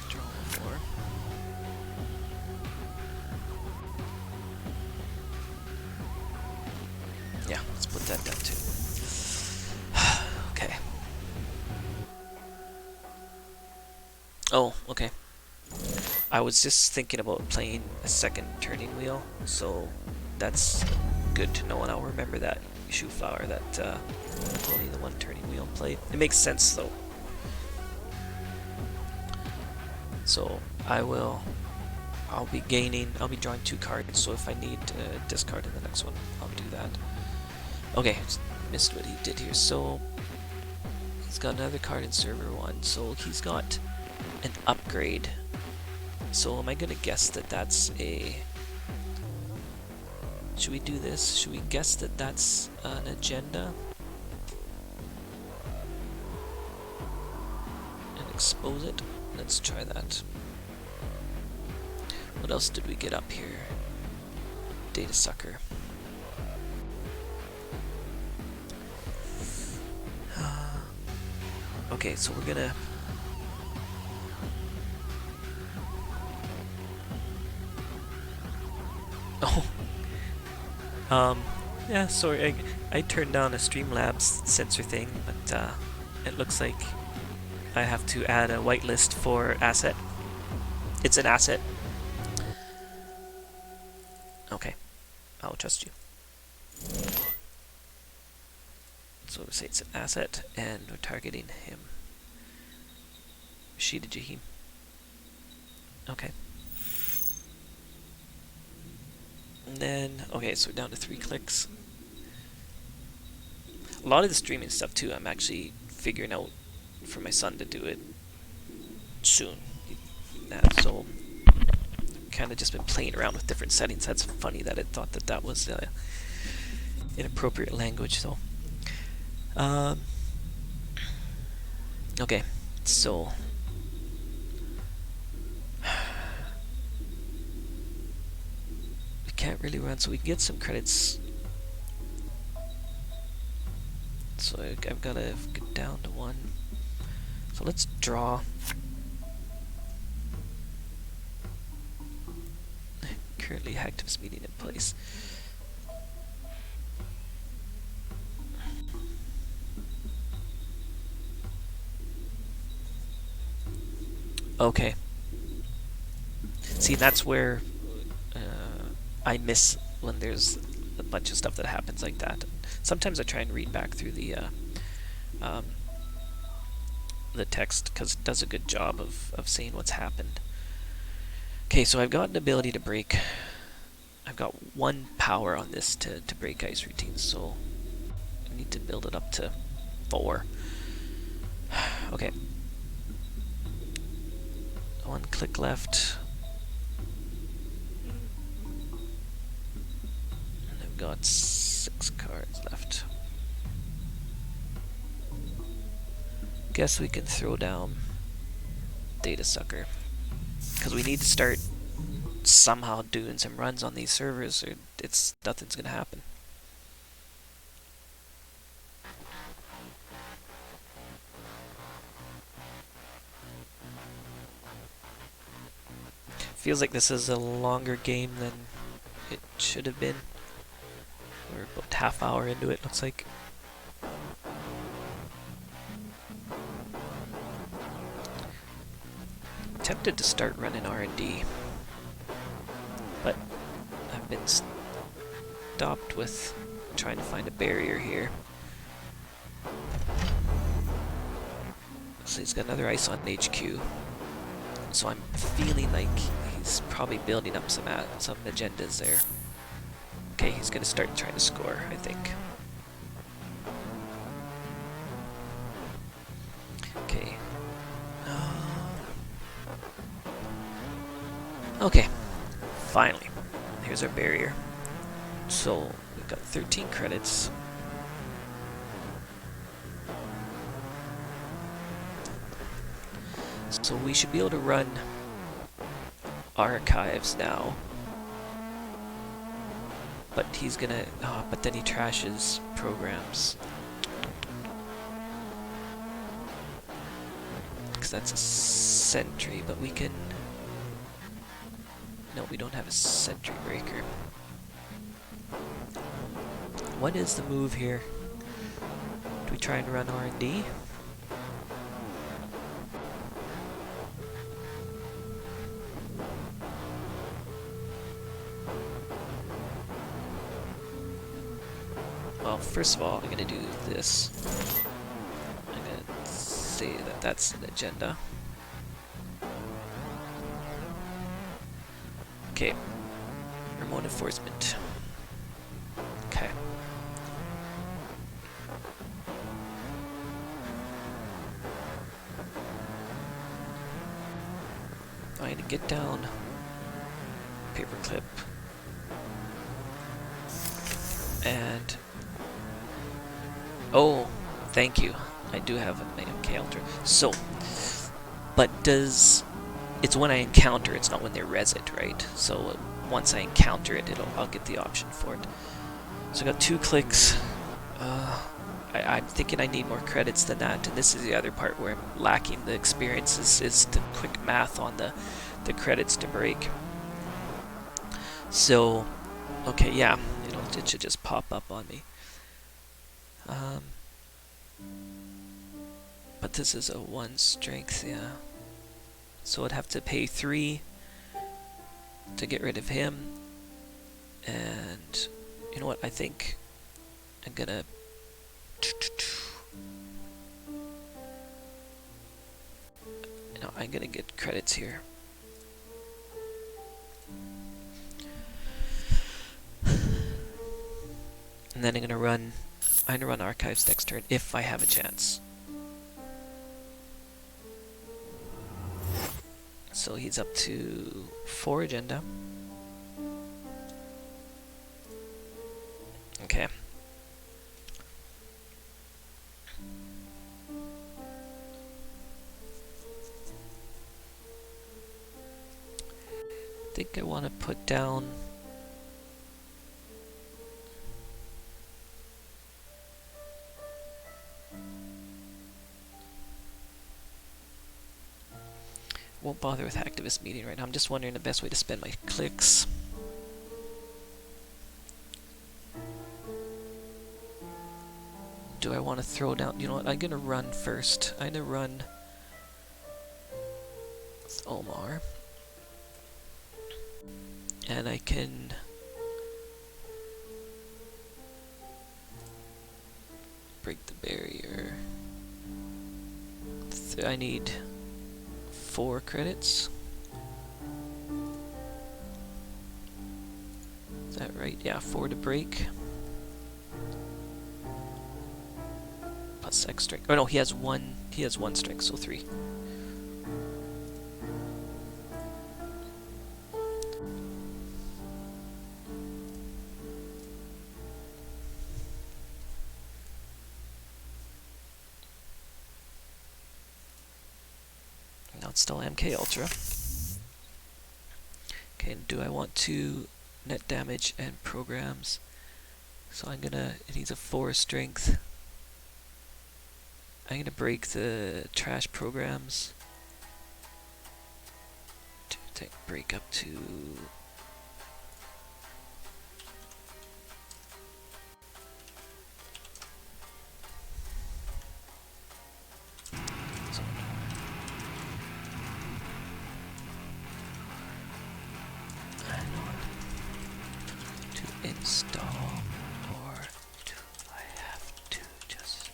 draw one more. Yeah, let's put that down too. Okay. Oh, okay. I was just thinking about playing a second turning wheel, so that's good to know, and I'll remember that shoe flower, that only the one turning wheel play. It makes sense though. So I'll be drawing 2 cards, so if I need to discard in the next one, I'll do that. Okay, missed what he did here. So he's got another card in server 1, so he's got an upgrade. So am I gonna guess that that's a... Should we do this? Should we guess that that's an agenda? And expose it? Let's try that. What else did we get up here? Data sucker. Okay, so we're gonna... Oh. Yeah, sorry, I turned down a Streamlabs sensor thing, but it looks like I have to add a whitelist for asset. It's an asset. Okay, I'll trust you. So we say it's an asset, and we're targeting him. Rashida Jaheem. Okay. And then, okay, so we're down to 3 clicks. A lot of the streaming stuff too, I'm actually figuring out for my son to do it soon. So, kind of just been playing around with different settings. That's funny that it thought that that was inappropriate language. So, okay, so. Can't really run, so we can get some credits. So I've got to get down to 1. So let's draw. Currently hacktivist meeting in place. Okay. See, that's where I miss when there's a bunch of stuff that happens like that. Sometimes I try and read back through um, the text because it does a good job of seeing what's happened. Okay, so I've got an ability to break. I've got 1 power on this to break ice routines, so I need to build it up to 4. Okay. 1 click left. And I've got 6 cards left. Guess we can throw down Data Sucker. Because we need to start somehow doing some runs on these servers or nothing's gonna happen. Feels like this is a longer game than it should have been. We're about half hour into it, looks like. Tempted to start running R&D, but I've been stopped with trying to find a barrier here. So he's got another ice on HQ. So I'm feeling like he's probably building up some agendas there. Okay, he's gonna start trying to score, I think. Okay. Okay. Finally. Here's our barrier. So we've got 13 credits. So we should be able to run archives now. But he's gonna... Oh, but then he trashes programs. Because that's a sentry, but we can... No, we don't have a sentry breaker. What is the move here? Do we try and run R&D? Well, first of all, I'm gonna do this. I'm gonna say that that's an agenda. Okay. Remote enforcement. Okay. I need to get down. Paperclip. And... Oh, thank you. I do have an encounter. So, but does... It's when I encounter, it's not when they res it, right? So once I encounter it, I'll get the option for it. So I got 2 clicks. I'm thinking I need more credits than that, and this is the other part where I'm lacking the experience is the quick math on the credits to break. So, okay, yeah, it should just pop up on me. But this is a 1 strength, yeah. So I'd have to pay 3 to get rid of him. And you know what? I think I'm gonna... No, I'm gonna get credits here. And then I'm gonna run archives next turn if I have a chance. So he's up to 4 agenda. Okay. I think I want to put down... Won't bother with activist meeting right now. I'm just wondering the best way to spend my clicks. do I want to throw down? You know what? I'm gonna run first. I'm gonna run with Omar, and I can break the barrier. I need 4 credits. Is that right? Yeah, 4 to break. Plus X strength. Oh no, he has one. He has 1 strength, so 3. Now it's still MK Ultra. Okay, do I want to net damage and programs? So I'm gonna. It needs a 4 strength. I'm gonna break the trash programs. Break up to. To install, or do I have to just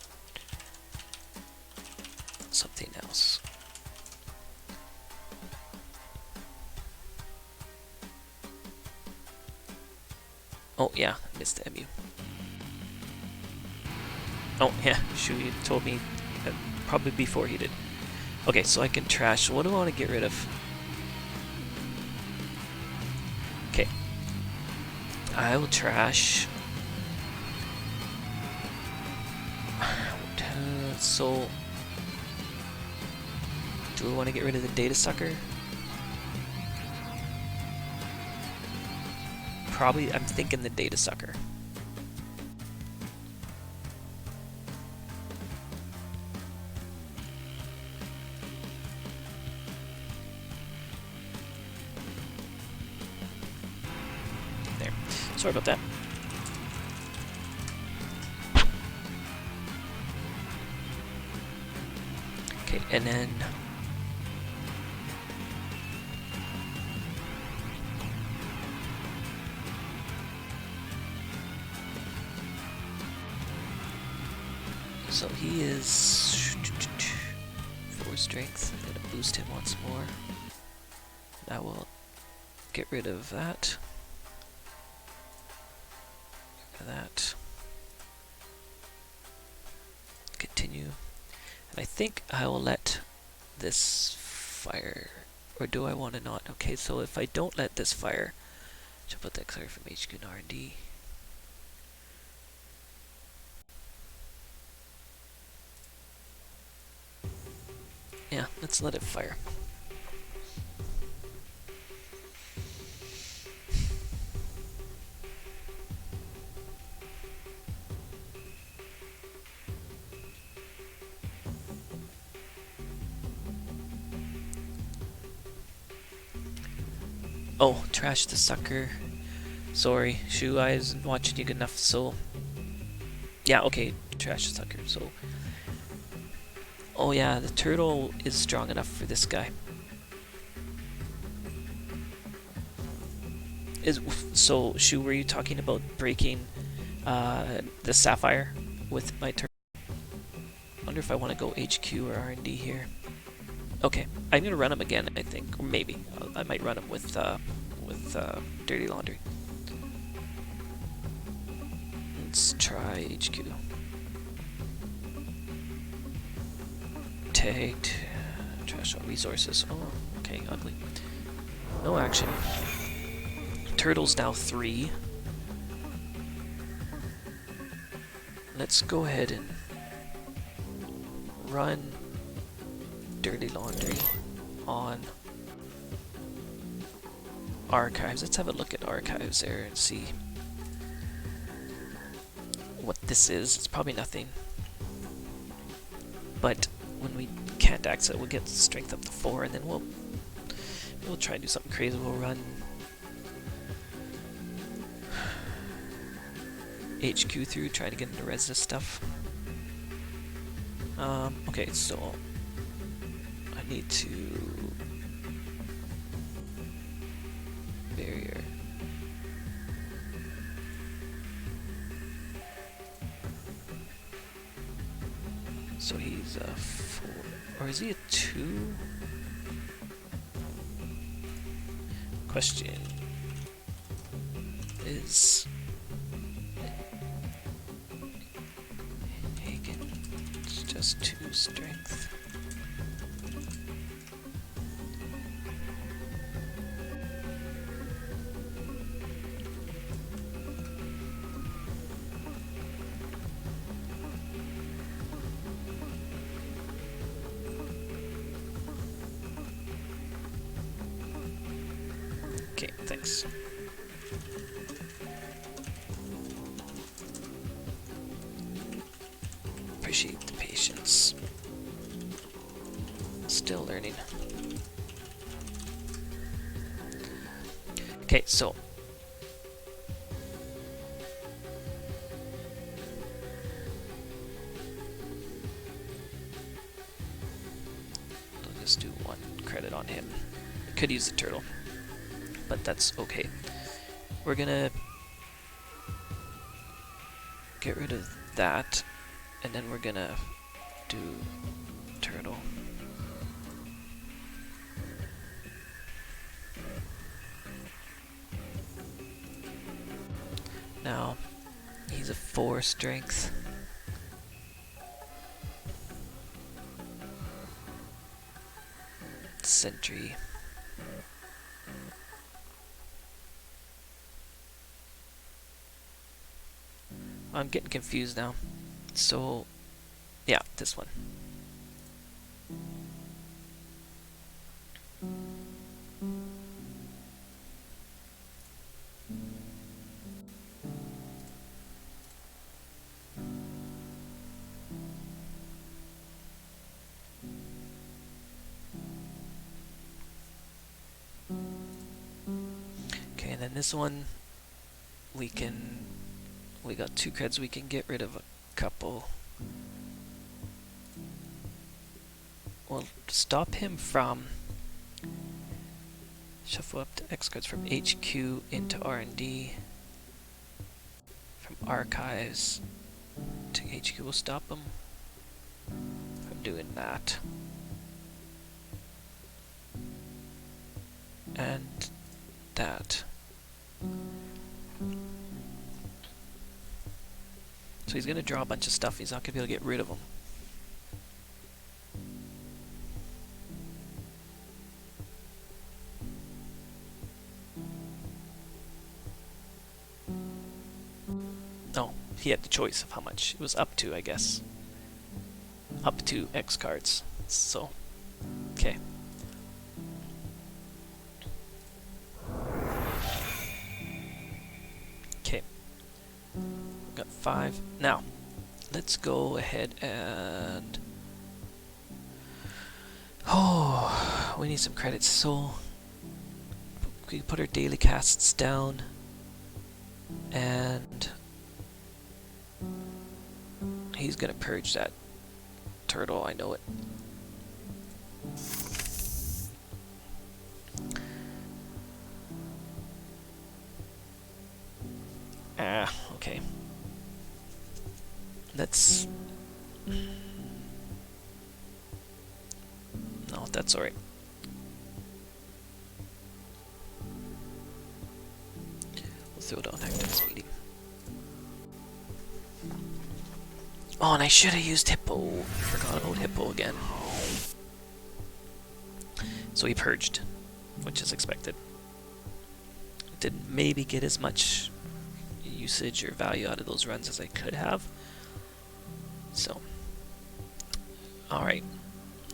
something else? Oh yeah, I missed the MU. Oh yeah, Shui told me probably before he did. Okay, so I can trash. What do I want to get rid of? Okay. I will trash. So, do we want to get rid of the data sucker? Probably, I'm thinking the data sucker. There. Sorry about that. Okay, and then so he is 4 strength. I'm gonna boost him once more. That will get rid of that. Get rid of that. Continue. And I think I will let this fire, or do I want to not? Okay, so if I don't let this fire, jump out the XR from HQ and R&D. Yeah, let's let it fire. Oh, trash the sucker. Sorry, Shu, I wasn't watching you good enough, so... Yeah, okay, trash the sucker, so... Oh yeah, the turtle is strong enough for this guy. So, Shu, were you talking about breaking the sapphire with my turtle? I wonder if I want to go HQ or R&D here. Okay, I'm gonna run him again, I think, or maybe I might run him with Dirty Laundry. Let's try HQ. Tagged, trash all resources. Oh, okay, ugly. No action. Turtle's now 3. Let's go ahead and run Dirty Laundry on archives. Let's have a look at archives there and see what this is. It's probably nothing, but when we can't access it, we'll get strength up to 4, and then we'll try and do something crazy. We'll run HQ through, try to get into res this stuff. Okay, so I need to barrier. So he's a 4, or is he a 2? Question is Hagen's just 2 strength. Okay, thanks. Appreciate the patience. Still learning. Okay, so we'll just do 1 credit on him. Could use the turtle, but that's okay. We're gonna get rid of that, and then we're gonna do turtle. Now, he's a 4 strength. Sentry. I'm getting confused now. So, yeah, this one. Okay, and then this one, we got 2 creds, we can get rid of a couple. We'll stop him from shuffle up to X creds from HQ into R&D, from archives to HQ. We'll stop him from doing that. And that. So he's gonna draw a bunch of stuff, he's not gonna be able to get rid of them. No, he had the choice of how much. It was up to, I guess. Up to X cards. So, okay. Okay. We've got 5. Now, let's go ahead and... Oh, we need some credits. So, we put our daily casts down. And... he's gonna purge that turtle, I know it. Ah, okay. Let's... No, that's alright. We'll throw down Hector's meeting. Oh, and I should have used Hippo. Forgot about Hippo again. So he purged, which is expected. Didn't maybe get as much usage or value out of those runs as I could have. So, alright.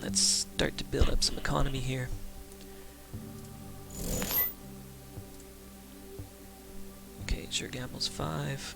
Let's start to build up some economy here. Okay, sure, Gamble's 5.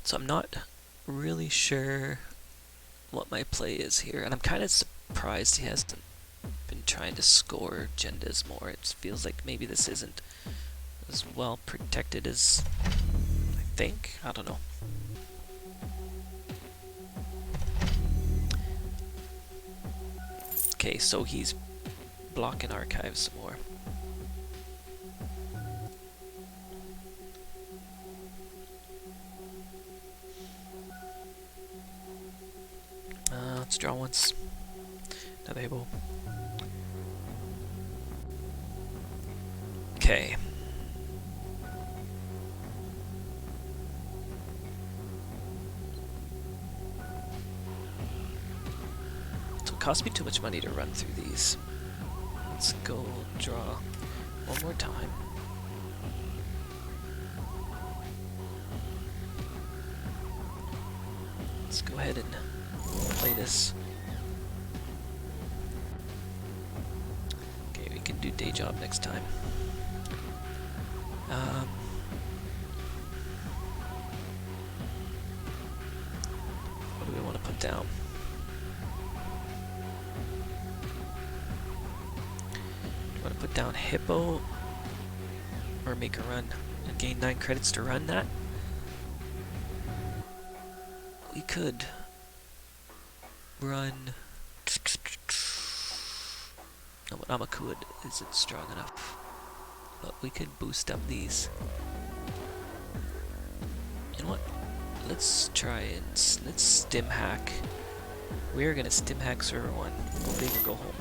So I'm not really sure what my play is here, and I'm kind of surprised he hasn't been trying to score agendas more. It feels like maybe this isn't as well protected as I think. I don't know. Okay, so he's blocking archives some more. Let's draw once. Another hippo. Okay. So it costs me too much money to run through these. Let's go draw one more time. Let's go ahead and play this. Okay, we can do day job next time. What do we want to put down? Do you want to put down hippo or make a run and gain 9 credits to run that? We could run. No, but Amakud isn't strong enough. But we could boost up these. You know what? Let's try and let's stim hack. We're gonna stim hack server 1. Go big or go home.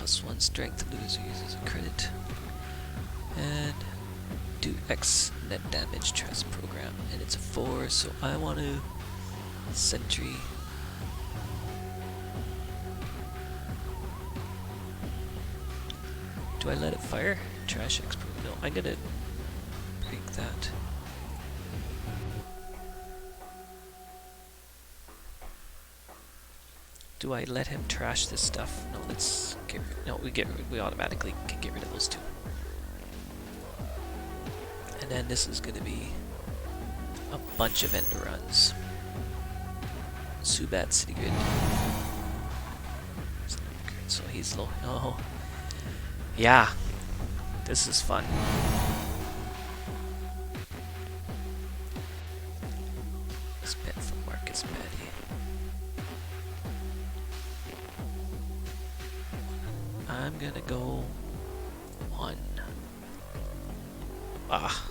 +1 strength, loser uses a credit. And do X net damage trust program. And it's a 4, so I want to sentry. Do I let it fire? Trash X program. No, I'm gonna break that. Do I let him trash this stuff? No, let's get rid. No, we automatically can get rid of those two. And then this is gonna be a bunch of end runs. Subat City Grid. So he's low. Oh, yeah. This is fun. Spent for Marcus Patty. I'm gonna go 1. Ah.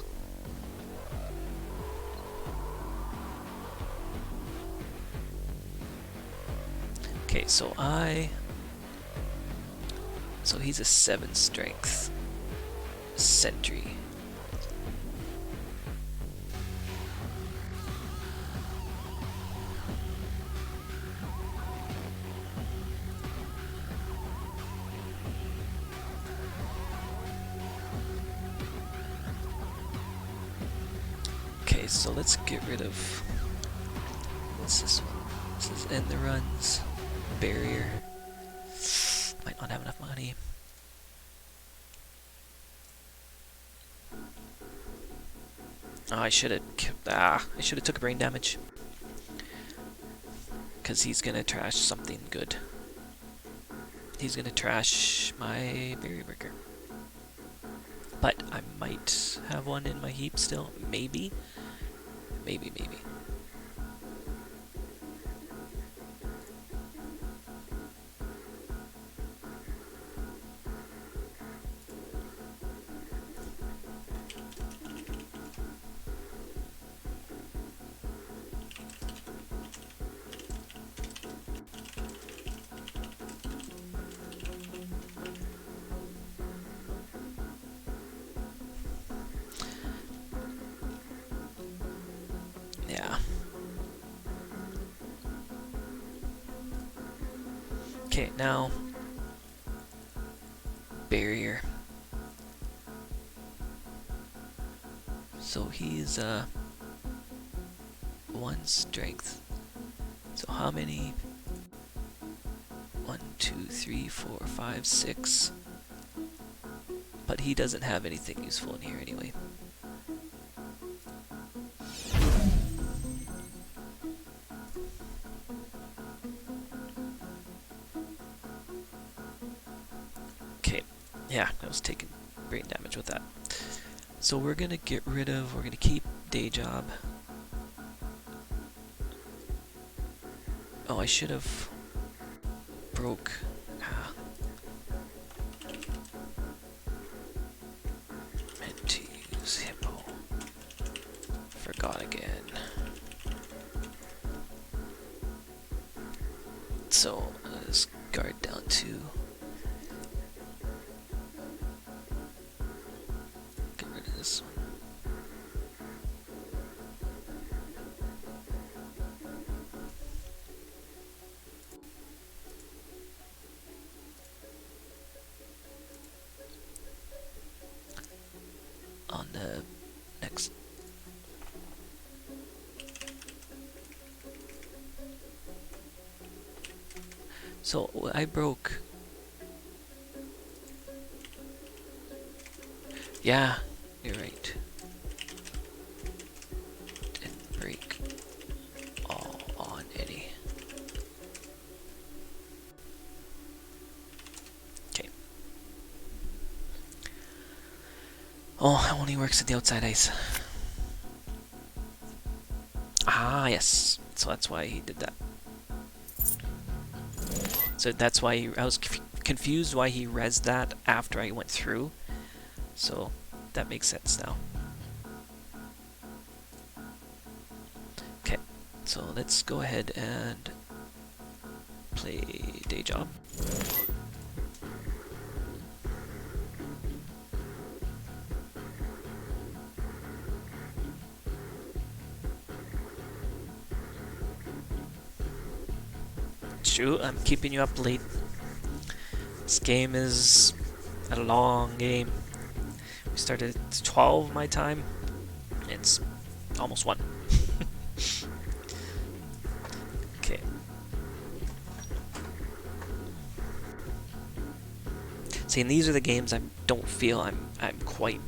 Okay, so he's a 7 strength sentry. Okay, so let's get rid of, what's this one? This is end the runs, barrier. Might not have enough money. Oh, I should have took brain damage. Cause he's gonna trash something good. He's gonna trash my barrier breaker. But I might have one in my heap still. Maybe. Maybe. Yeah. Okay, now barrier. So he's 1 strength. So how many? 1, 2, 3, 4, 5, 6. But he doesn't have anything useful in here anyway. Okay, yeah, I was taking brain damage with that. So we're gonna we're gonna keep day job. Oh, I should have broke. Meant to use hippo. Forgot again. So let's guard down to. Get rid of this one. On the next. So I broke. Yeah, you're right. Didn't break all on any. Okay. Oh, it only works at the outside ice. Ah, yes. So that's why he did that. So that's why I was confused why he rezzed that after I went through. So that makes sense now. Okay, so let's go ahead and play day job. Shoot, I'm keeping you up late. This game is a long game. We started at 12 my time. It's almost 1. Okay. See, and these are the games I don't feel I'm quite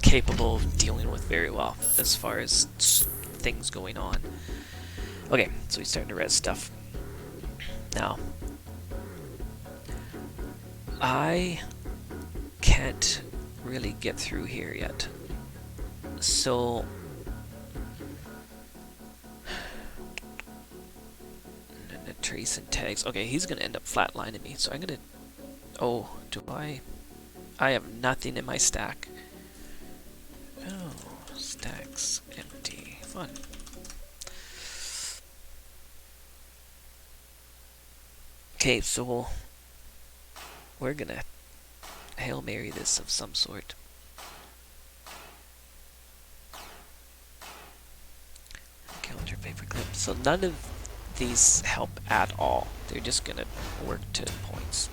capable of dealing with very well as far as things going on. Okay, so he's starting to res stuff. Now, I can't really get through here yet. So trace and tags. Okay, he's gonna end up flatlining me. So I'm gonna. Oh, do I? I have nothing in my stack. Oh, stacks empty. Fun. Okay, so we're gonna Hail Mary this of some sort. Counter paperclip. So none of these help at all. They're just gonna work to points.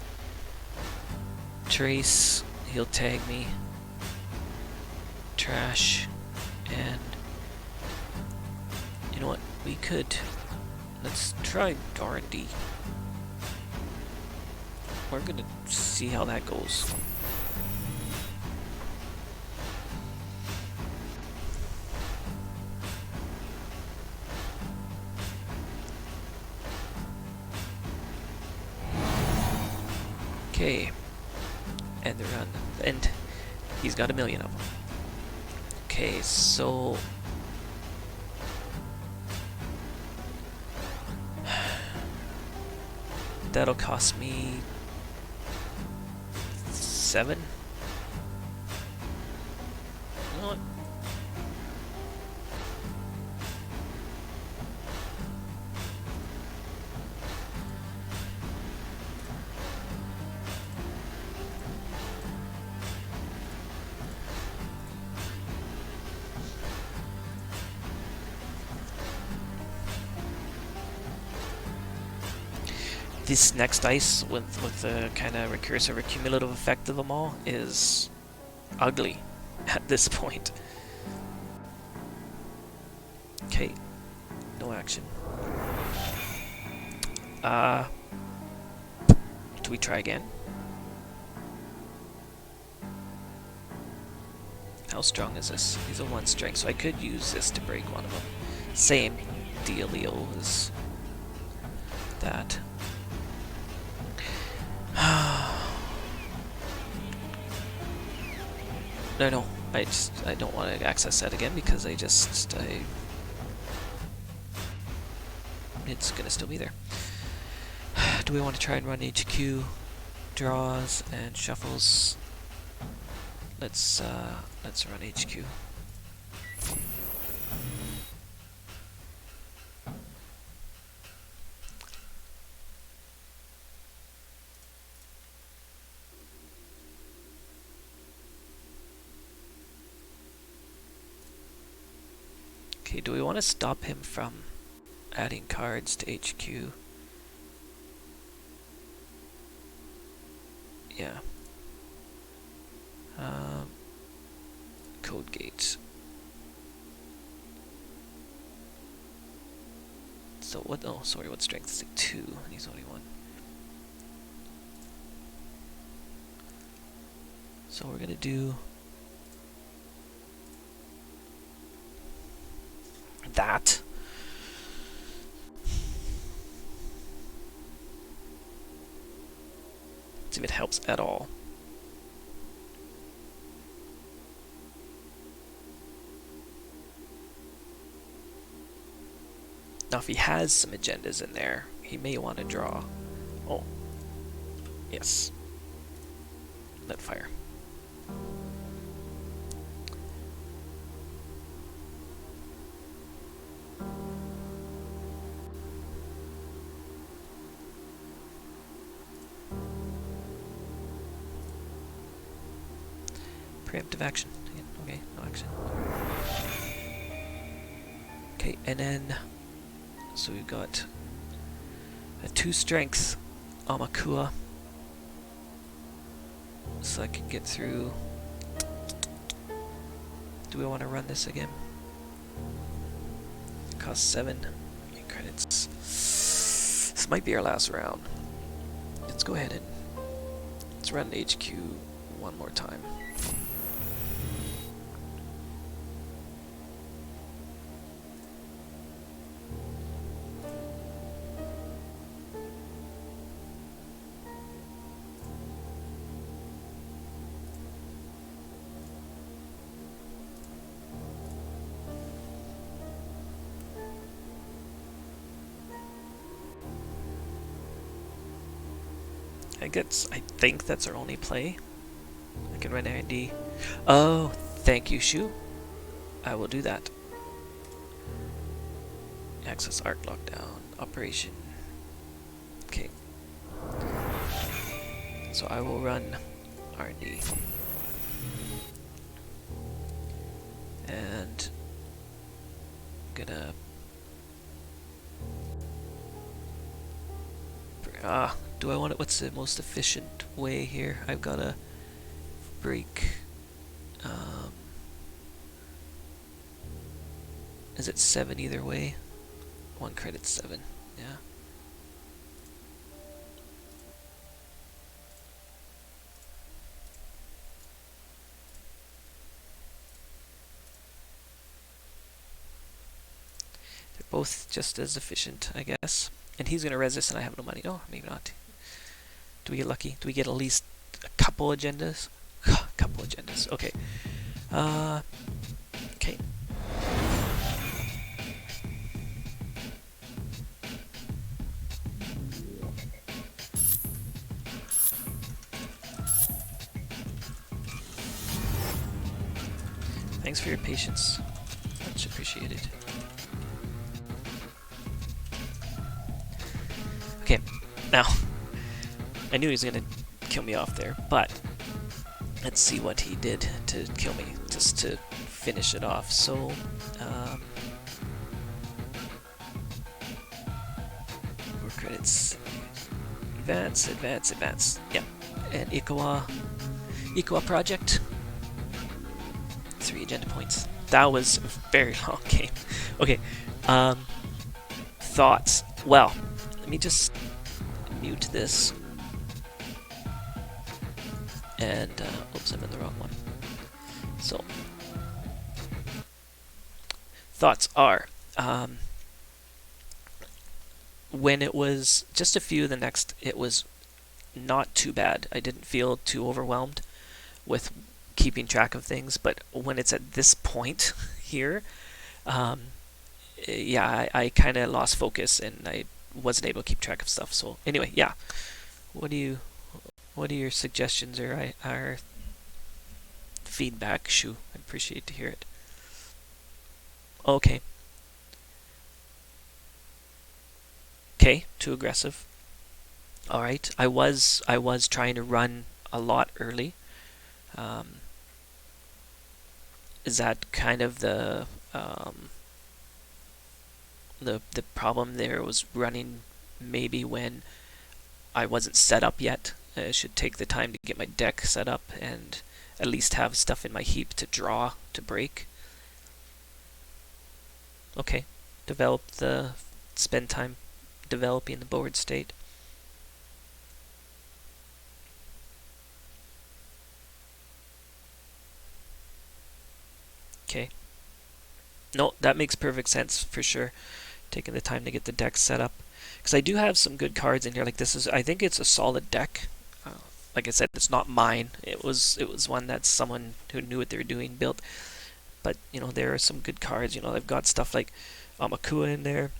Trace, he'll tag me. Trash, and you know what? We could. Let's try R&D. We're gonna see how that goes. Okay, and the run, and he's got 1,000,000 of them. Okay, so that'll cost me 7. You know what? this next ice with the kind of recursive or cumulative effect of them all is ugly at this point. Okay, no action. Do we try again? How strong is this? He's a 1 strength, so I could use this to break one of them. Same dealio as that. No, I don't want to access that again because it's gonna still be there. Do we want to try and run HQ, draws, and shuffles? Let's run HQ. Okay, do we want to stop him from adding cards to HQ? Yeah. Code gates. So what? Oh, sorry. What strength is it? 2, and he's only 1. So we're gonna do that. See if it helps at all. Now if he has some agendas in there, he may want to draw. Oh, yes. Let fire. Preemptive action. Okay, no action. Okay, and then so we've got a 2 strength Amakua. So I can get through. Do we want to run this again? Cost 7 credits. This might be our last round. Let's go ahead and let's run HQ one more time. I think that's our only play. I can run R&D. Oh, thank you, Shu. I will do that. Access art lockdown. Operation. Okay. So I will run R&D. And I'm gonna do I want it? What's the most efficient way here? I've got to break. Is it 7 either way? 1 credit 7. Yeah. They're both just as efficient, I guess. And he's gonna resist, and I have no money. No, maybe not. Do we get lucky? Do we get at least a couple agendas? Couple agendas. Okay. Okay. Thanks for your patience. Much appreciated. Okay, now, I knew he was gonna kill me off there, but let's see what he did to kill me, just to finish it off. So, more credits. Advance, advance, advance. Yeah. And Ikawa project. 3 agenda points. That was a very long game. Okay. Um, thoughts. Well, let me just mute this. And, oops, I'm in the wrong one. So, thoughts are, when it was just a few, the next, it was not too bad. I didn't feel too overwhelmed with keeping track of things, but when it's at this point here, um, yeah, I kind of lost focus and I wasn't able to keep track of stuff. So anyway, yeah, what do you, what are your suggestions or our feedback, Shu? I'd appreciate to hear it. Okay, okay, too aggressive. All right, I was trying to run a lot early. Um, is that kind of the problem there was running maybe when I wasn't set up yet. I should take the time to get my deck set up and at least have stuff in my heap to draw to break. Okay, spend time developing the board state. Okay, no, that makes perfect sense for sure. Taking the time to get the deck set up because I do have some good cards in here. Like this is, I think it's a solid deck. Like I said, it's not mine. It was one that someone who knew what they were doing built. But there are some good cards. I've got stuff like Amakua in there.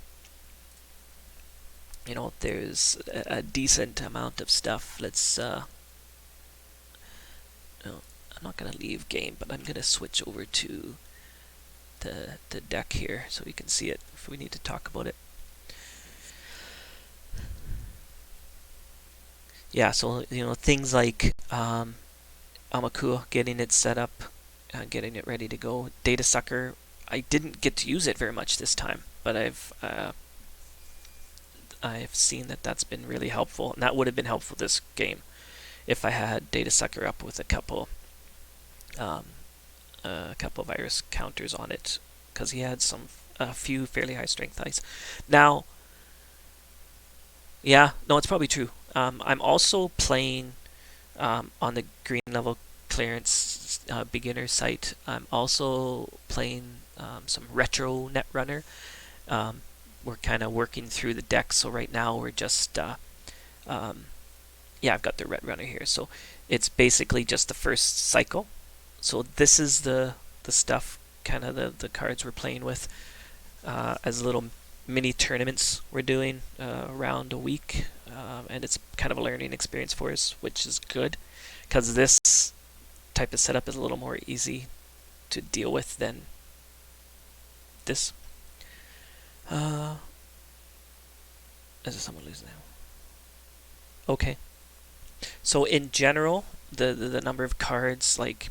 There's a decent amount of stuff. Let's. I'm not gonna leave game, but I'm gonna switch over to the deck here so we can see it if we need to talk about it. Yeah, so things like Amakua, getting it set up, getting it ready to go. Data Sucker, I didn't get to use it very much this time, but I've seen that that's been really helpful, and that would have been helpful this game if I had Data Sucker up with um, a couple virus counters on it, because he had a few fairly high strength ice. Now, yeah, no, it's probably true. I'm also playing on the green level clearance beginner site. I'm also playing some retro Netrunner. We're kind of working through the deck, so right now we're just yeah, I've got the red runner here, so it's basically just the first cycle. So this is the stuff, kind of the cards we're playing with as little mini tournaments we're doing around a week, and it's kind of a learning experience for us, which is good because this type of setup is a little more easy to deal with than this. Is someone losing now? Okay. So in general, the number of cards, like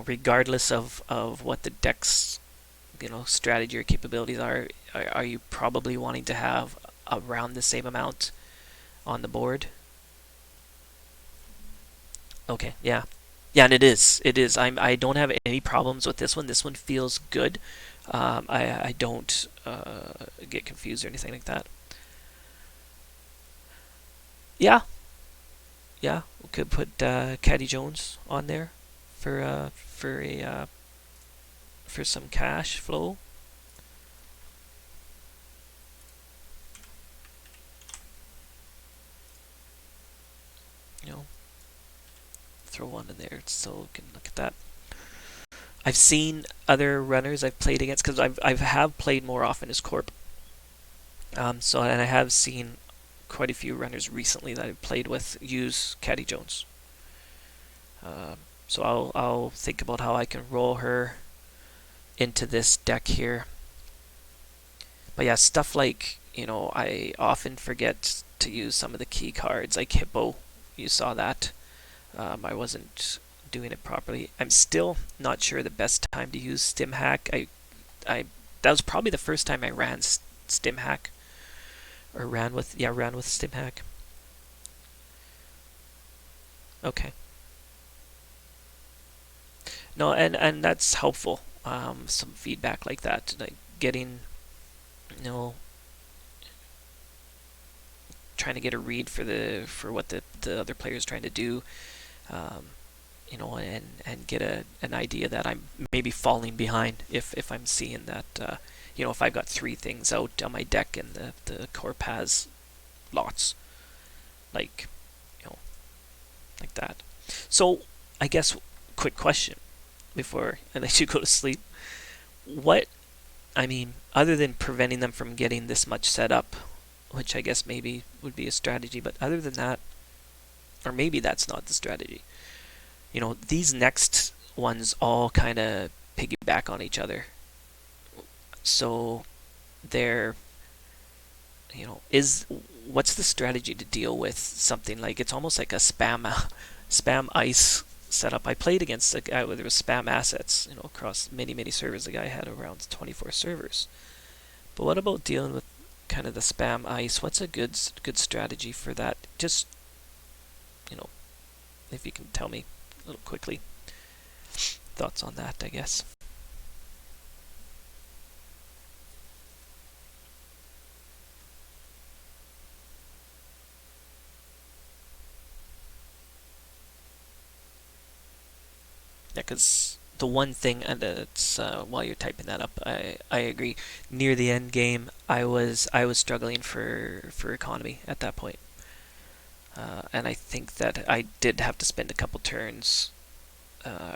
regardless of what the deck's strategy or capabilities are you probably wanting to have around the same amount on the board? Okay, yeah, yeah, and it is. I don't have any problems with this one. This one feels good. I don't get confused or anything like that. Yeah, yeah, we could put Caddy Jones on there for some cash flow. You know, throw one in there so we can look at that. I've seen other runners I've played against because I have played more often as Corp. So and I have seen quite a few runners recently that I've played with use Caddy Jones. So I'll think about how I can roll her into this deck here. But yeah, stuff like I often forget to use some of the key cards like Hippo. You saw that. I wasn't doing it properly. I'm still not sure the best time to use StimHack. I that was probably the first time I ran StimHack or ran with stim hack. Okay. No, and that's helpful. Some feedback like that, like getting, you know, trying to get a read for what the other player is trying to do, um, and get an idea that I'm maybe falling behind if I'm seeing that, if I've got three things out on my deck and the corp has lots, like, you know, like that. So I guess quick question before I let you go to sleep. What I mean, other than preventing them from getting this much set up, which I guess maybe would be a strategy, but other than that, or maybe that's not the strategy. These next ones all kind of piggyback on each other. So there, is what's the strategy to deal with something like it's almost like a spam ice setup. I played against a guy where there was spam assets, across many servers. The guy had around 24 servers. But what about dealing with kind of the spam ice? What's a good strategy for that? Just, if you can tell me a little quickly thoughts on that, I guess. Yeah, because the one thing, and it's while you're typing that up, I agree. Near the end game, I was struggling for economy at that point, and I think that I did have to spend a couple turns,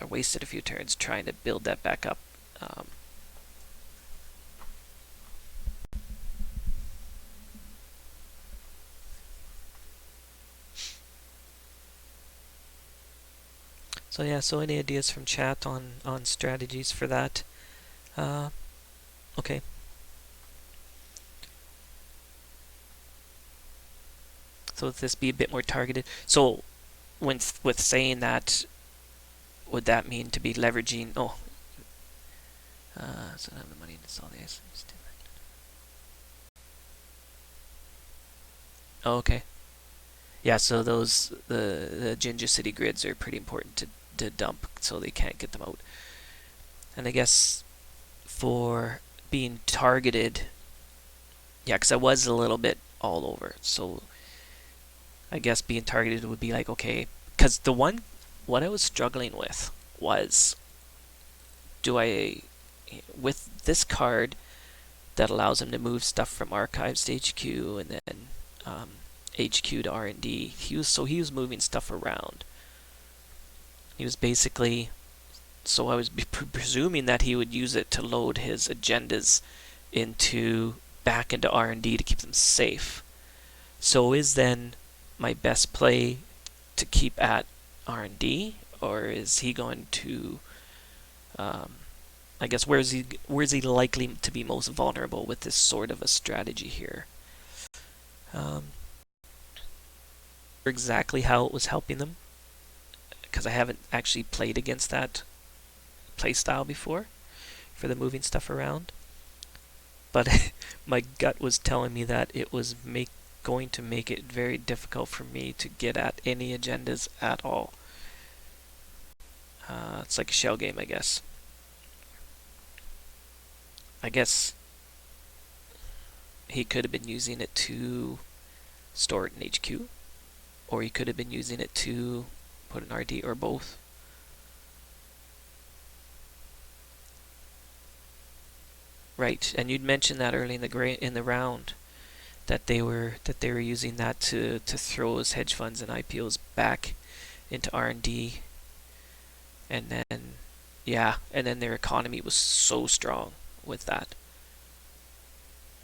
wasted a few turns trying to build that back up. Um, so yeah, so any ideas from chat on strategies for that? Uh, okay. So would this be a bit more targeted? So when with saying that, would that mean to be leveraging? Oh, so I have the money to install the ice. Oh, okay. Yeah, so the Jinja City grids are pretty important to dump, so they can't get them out. And I guess for being targeted, yeah, because I was a little bit all over. So I guess being targeted would be like, okay, because what I was struggling with was, do I, with this card that allows him to move stuff from archives to HQ and then HQ to R&D, he was moving stuff around. He was basically, so I was presuming that he would use it to load his agendas back into R&D to keep them safe. So is then my best play to keep at R&D, or is he going to, I guess, where's he likely to be most vulnerable with this sort of a strategy here? Exactly how it was helping them, because I haven't actually played against that playstyle before for the moving stuff around. But my gut was telling me that it was going to make it very difficult for me to get at any agendas at all. It's like a shell game, I guess. I guess he could have been using it to store it in HQ, or he could have been using it to put an RD, or both. Right, and you'd mentioned that early in the round that they were using that to throw his hedge funds and IPOs back into R&D, and then their economy was so strong with that.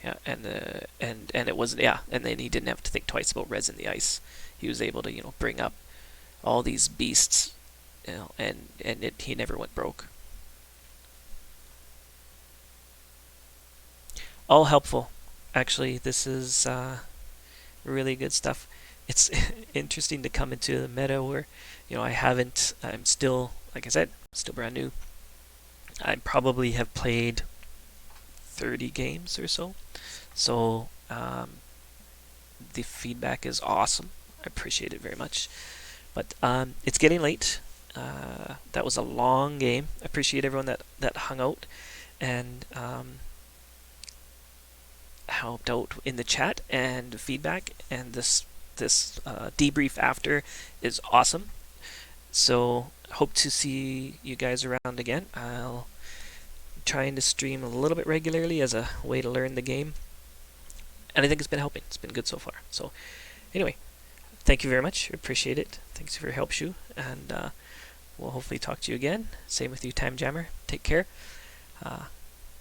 Yeah, and it wasn't, and then he didn't have to think twice about resin the ice. He was able to bring up all these beasts, and he never went broke. All helpful. Actually, this is really good stuff. It's interesting to come into the meta where I'm still, like I said, still brand new. I probably have played 30 games or so. So The feedback is awesome. I appreciate it very much. But it's getting late. That was a long game. I appreciate everyone that hung out and helped out in the chat and feedback. And this debrief after is awesome. So hope to see you guys around again. I'll trying to stream a little bit regularly as a way to learn the game, and I think it's been helping. It's been good so far. So anyway, thank you very much. Appreciate it. Thanks for your help, Shu, and we'll hopefully talk to you again. Same with you, Time Jammer. Take care.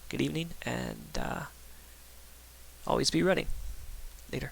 Good evening, and always be running. Later.